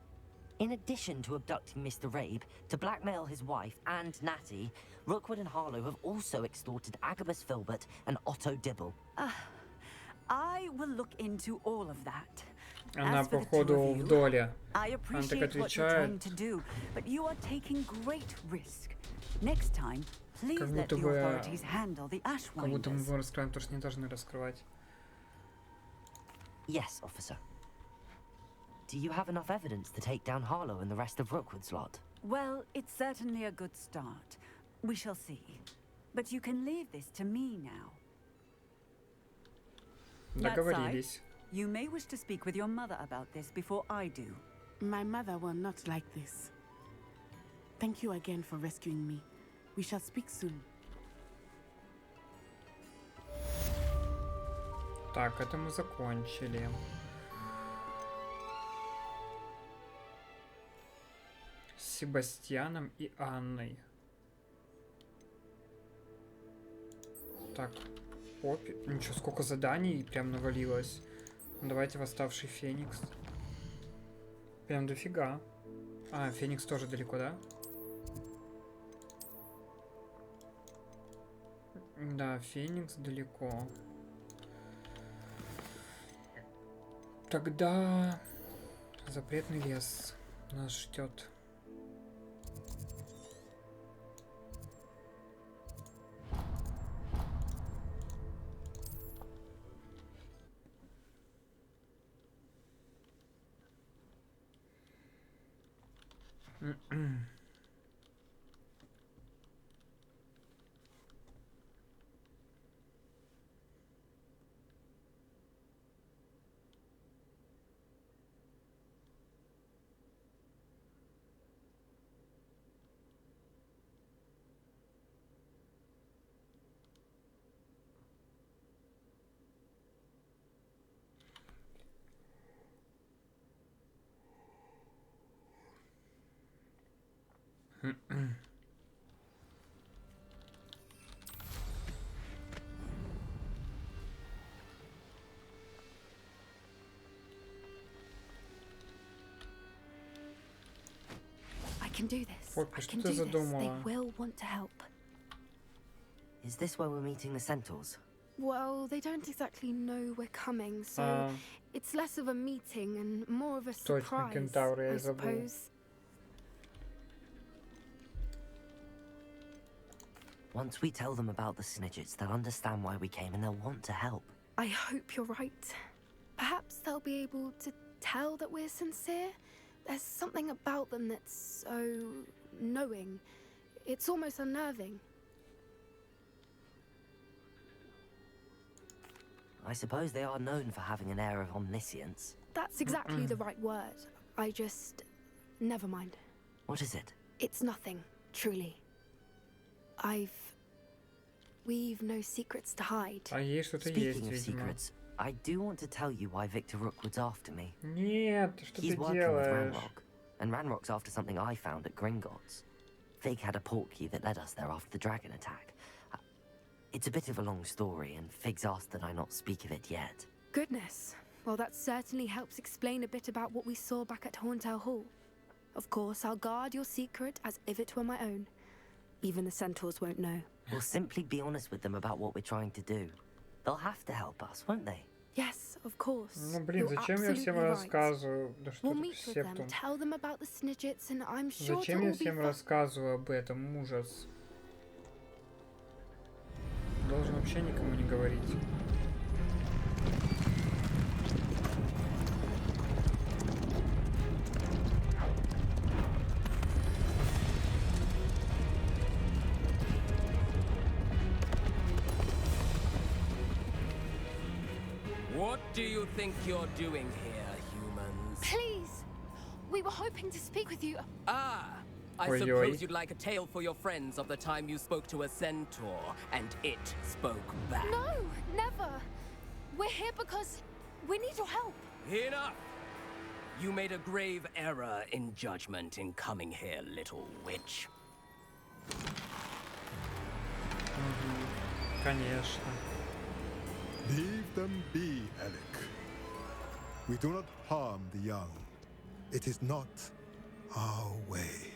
In addition to abducting Mr. Rabe to blackmail his wife and Natty, Rookwood and Harlow have also extorted Agabus Filbert and Otto Dibble. I will look into all of that. Она, походу, в доле. I appreciate what you're trying to do, but you are taking great risk. Next time, please let the authorities handle the Ashwinders. Как будто мы его раскроем, то, что не должны раскрывать. Yes, officer. Do you have enough evidence to take down Harlow and the rest of Rookwood's lot? Well, it's certainly a good start. We shall see. But you can leave this to me now. Договорились. You may wish to speak with your mother about this before I do. My mother will not like this. Thank you again for rescuing me. We shall speak soon. Так, это мы закончили. С Себастьяном и Анной. Так, опи. Ничего, сколько заданий прям навалилось. Давайте восставший Феникс. Прям дофига. А, Феникс тоже далеко, да? Да, Феникс далеко. Тогда запретный лес нас ждет. I can do this. What I can do this. They will want to help. Is this where we're meeting the Centaurs? Well, they don't exactly know we're coming, so it's less of a meeting and more of a surprise, I suppose. Once we tell them about the Snidgets, they'll understand why we came and they'll want to help. I hope you're right. Perhaps they'll be able to tell that we're sincere. There's something about them that's so knowing. It's almost unnerving. I suppose they are known for having an air of omniscience. That's exactly the right word. I just... never mind. What is it? It's nothing, truly. We've no secrets to hide. Speaking of secrets, I do want to tell you why Victor Rookwood's after me. Нет, что He's ты working делаешь? with Ranrock, and Ranrock's after something I found at Gringotts. Fig had a portkey that led us there after the dragon attack. It's a bit of a long story, and Fig's asked that I not speak of it yet. Goodness. Well, that certainly helps explain a bit about what we saw back at Horntail Hall. Of course, I'll guard your secret as if it were my own. Even the Centaurs won't know. We'll simply be honest with them about what we're trying to do. They'll have to help us, won't they? Yes, of course. Ну блин, зачем я всем рассказываю? Да что We'll это meet with them, септум? tell them about the Snidgets, and I'm sure Зачем it я will be всем fun. рассказываю об этом? Ужас. Должен вообще никому не говорить. do you think you're doing here, humans? Please! We were hoping to speak with you. Ah! I suppose you'd like a tale for your friends of the time you spoke to a centaur, and it spoke back. No, never. We're here because we need your help. Enough! You made a grave error in judgment in coming here, little witch. Конечно. Leave them be, Alec. We do not harm the young. It is not our way.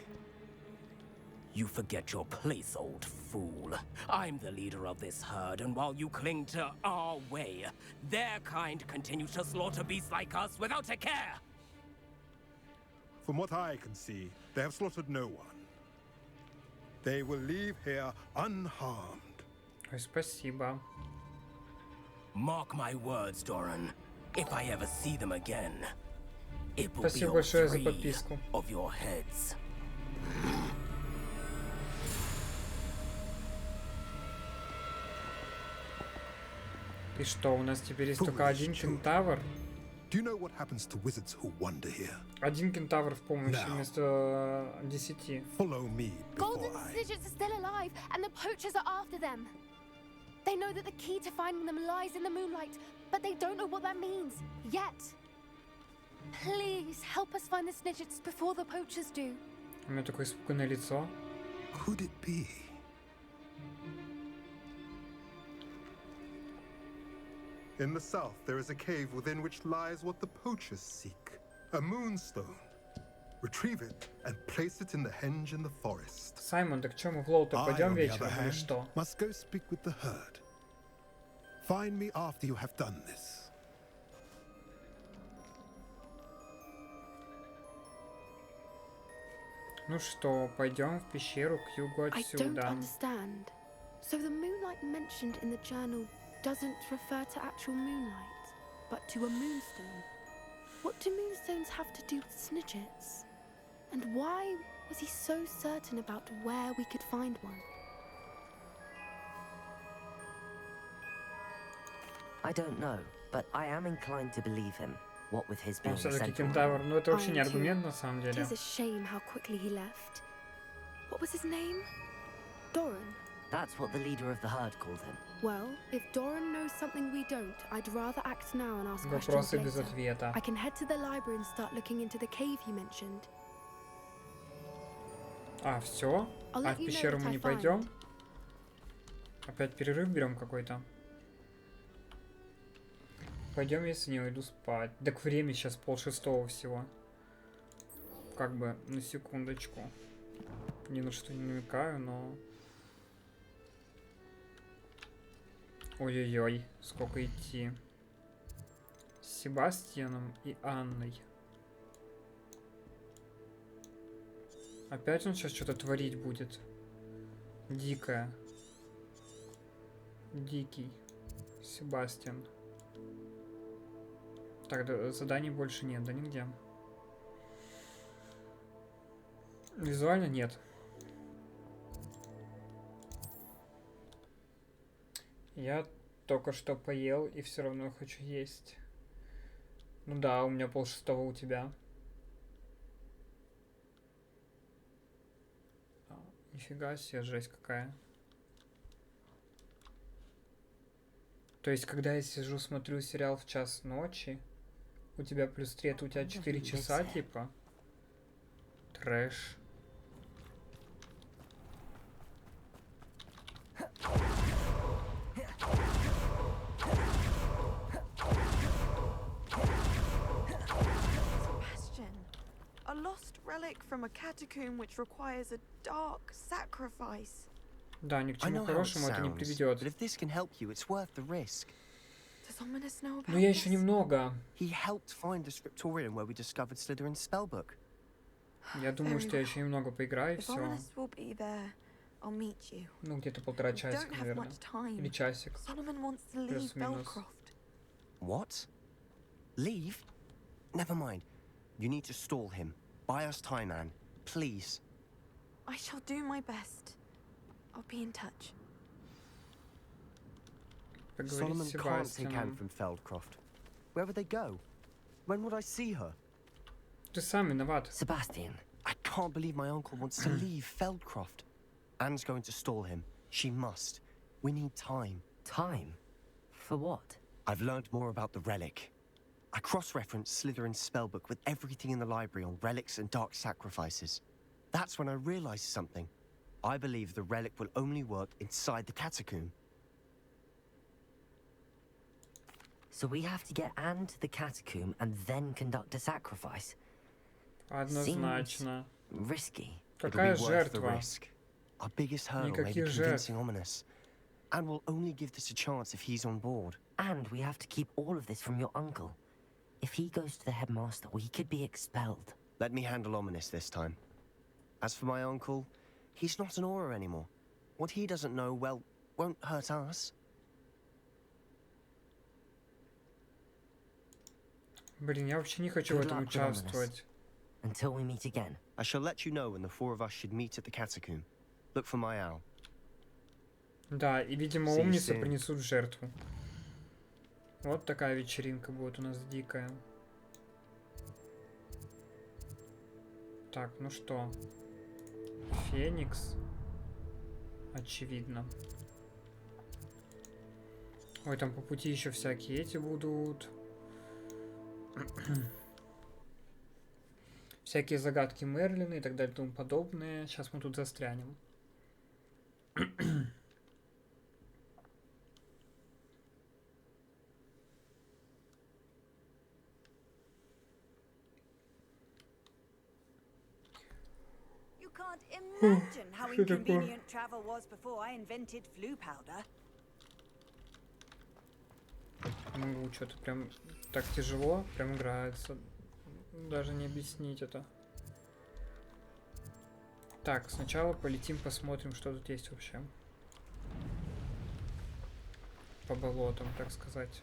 You forget your place, old fool. I'm the leader of this herd, and while you cling to our way, their kind continues to slaughter beasts like us without a care. From what I can see, they have slaughtered no one. They will leave here unharmed. Спасибо. Mark my words, Doran. If I ever see them again, it will Спасибо be большое all за three подписку. of your heads. И что, у нас теперь есть только один кентавр? Do you know what happens to wizards who wander here? Один кентавр в помощи вместо 10. Follow me Golden Snidgets are still alive, and the poachers are after them. They know that the key to finding them lies in the moonlight, but they don't know what that means yet. Please help us find the Snidgets before the poachers do. У меня такое испуганное лицо. Could it be? In the south, there is a cave within which lies what the poachers seek. A moonstone. Retrieve it and place it in the henge in the forest. Саймон, так что мы в лоу-то пойдем вечером или что? Must go speak with the herd. Find me after you have done this. Ну что, пойдем в пещеру к югу I don't отсюда. understand. So the moonlight mentioned in the journal doesn't refer to actual moonlight, but to a moonstone. What do moonstones have to do with Snidgets? And why was he so certain about where we could find one? I don't know, but I am inclined to believe him. What with his being Он все-таки central. кентавр, но это вообще не I too. аргумент на самом It деле. is a shame how quickly he left. What was his name? Doran? That's what the leader of the herd called him. Well, if Doran knows something we don't, I'd rather act now and ask questions Вопросы без later. ответа. I can head to the library and start looking into the cave you mentioned. А, все? I'll А let в you know пещеру what мы I не find. пойдем? Опять перерыв берем какой-то. Пойдем, если не уйду спать. Так время сейчас 5:30 всего. Как бы, на секундочку. Ни на что не намекаю, но... Ой-ой-ой, сколько идти. С Себастьяном и Анной. Опять он сейчас что-то творить будет. Дикое. Дикий. Себастьян. Так, да, заданий больше нет, да нигде. Визуально нет. Я только что поел и все равно хочу есть. Ну да, у меня 5:30 у тебя. Нифига себе, жесть какая. То есть, когда я сижу, смотрю сериал в 1:00 ночи, у тебя +3, это у тебя 4 часа, типа? Трэш. Sebastian, a lost relic from a catacomb which requires a dark sacrifice. Да, ни к I чему know how it хорошему это не sounds, приведет. but if this can help you, it's worth the risk. Does Ominous know about Но я this? еще немного. He helped find the scriptorium where we discovered Slytherin's spellbook. Я думаю, что я еще немного поиграю и If все. Ominous will be there, I'll meet you. Ну, где-то 1,5 We часика, don't have наверное. much time. Или часик. Solomon wants to leave Плюс-минус. Belcroft. What? Leave? Never mind. You need to stall him. Buy us time, Anne. Please. I shall do my best. I'll be in touch. Solomon can't take Anne from Feldcroft. Where would they go? When would I see her? Ты сам виноват. Sebastian. I can't believe my uncle wants to leave Feldcroft. Anne's going to stall him. She must. We need time. Time? For what? I've learned more about the relic. I cross-referenced Slytherin's spellbook with everything in the library on relics and dark sacrifices. That's when I realized something. I believe the relic will only work inside the catacomb. So we have to get Anne to the catacomb and then conduct a sacrifice? Однозначно. Seems risky. Какая It'll be worth the жертва? risk. Our biggest hurdle may be Никаких convincing жертв. Ominous. And we'll only give this a chance if he's on board. And we have to keep all of this from your uncle. If he goes to the headmaster, we could be expelled. Let me handle Ominous this time. As for my uncle, he's not an Auror anymore. What he doesn't know, well, won't hurt us. Блин, я вообще не хочу в Good этом luck with Ominous. участвовать. Until we meet again. I shall let you know when the four of us should meet at the catacomb. Look for my owl. Да, и, видимо, See you умницы soon. принесут в жертву. Вот такая вечеринка будет у нас дикая. Так, ну что? Феникс. Очевидно. Ой, там по пути еще всякие эти будут. Всякие загадки Мерлина и так далее и тому подобное. Сейчас мы тут застрянем. You can't imagine how inconvenient travel was before I invented flu powder. Что-то прям так тяжело, прям играется. Даже не объяснить это. Так, сначала полетим, посмотрим, что тут есть вообще. По болотам, так сказать.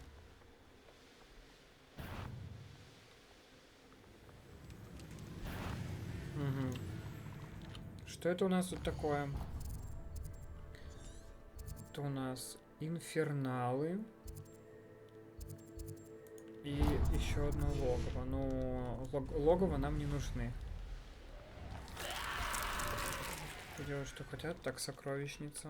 Угу. Что это у нас тут такое? Это у нас инферналы. И еще одно логово. Но логово нам не нужны. Делают, что хотят. Так, сокровищница.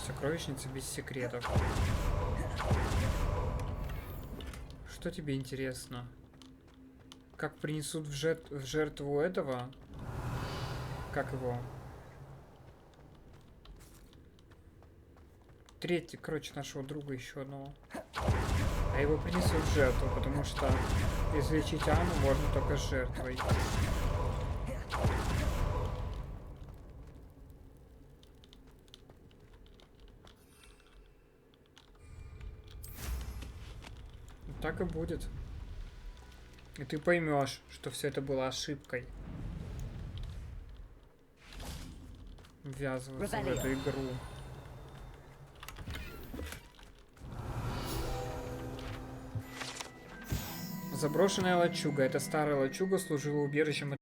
Сокровищница без секретов. Что тебе интересно? Как принесут в жертву этого? Как его? Третий, короче, нашего друга еще одного. А его принесут в жертву, потому что излечить Анну можно только с жертвой. Так и будет. И ты поймешь, что все это было ошибкой. Ввязываться в эту игру. Заброшенная лачуга. Эта старая лачуга служила убежищем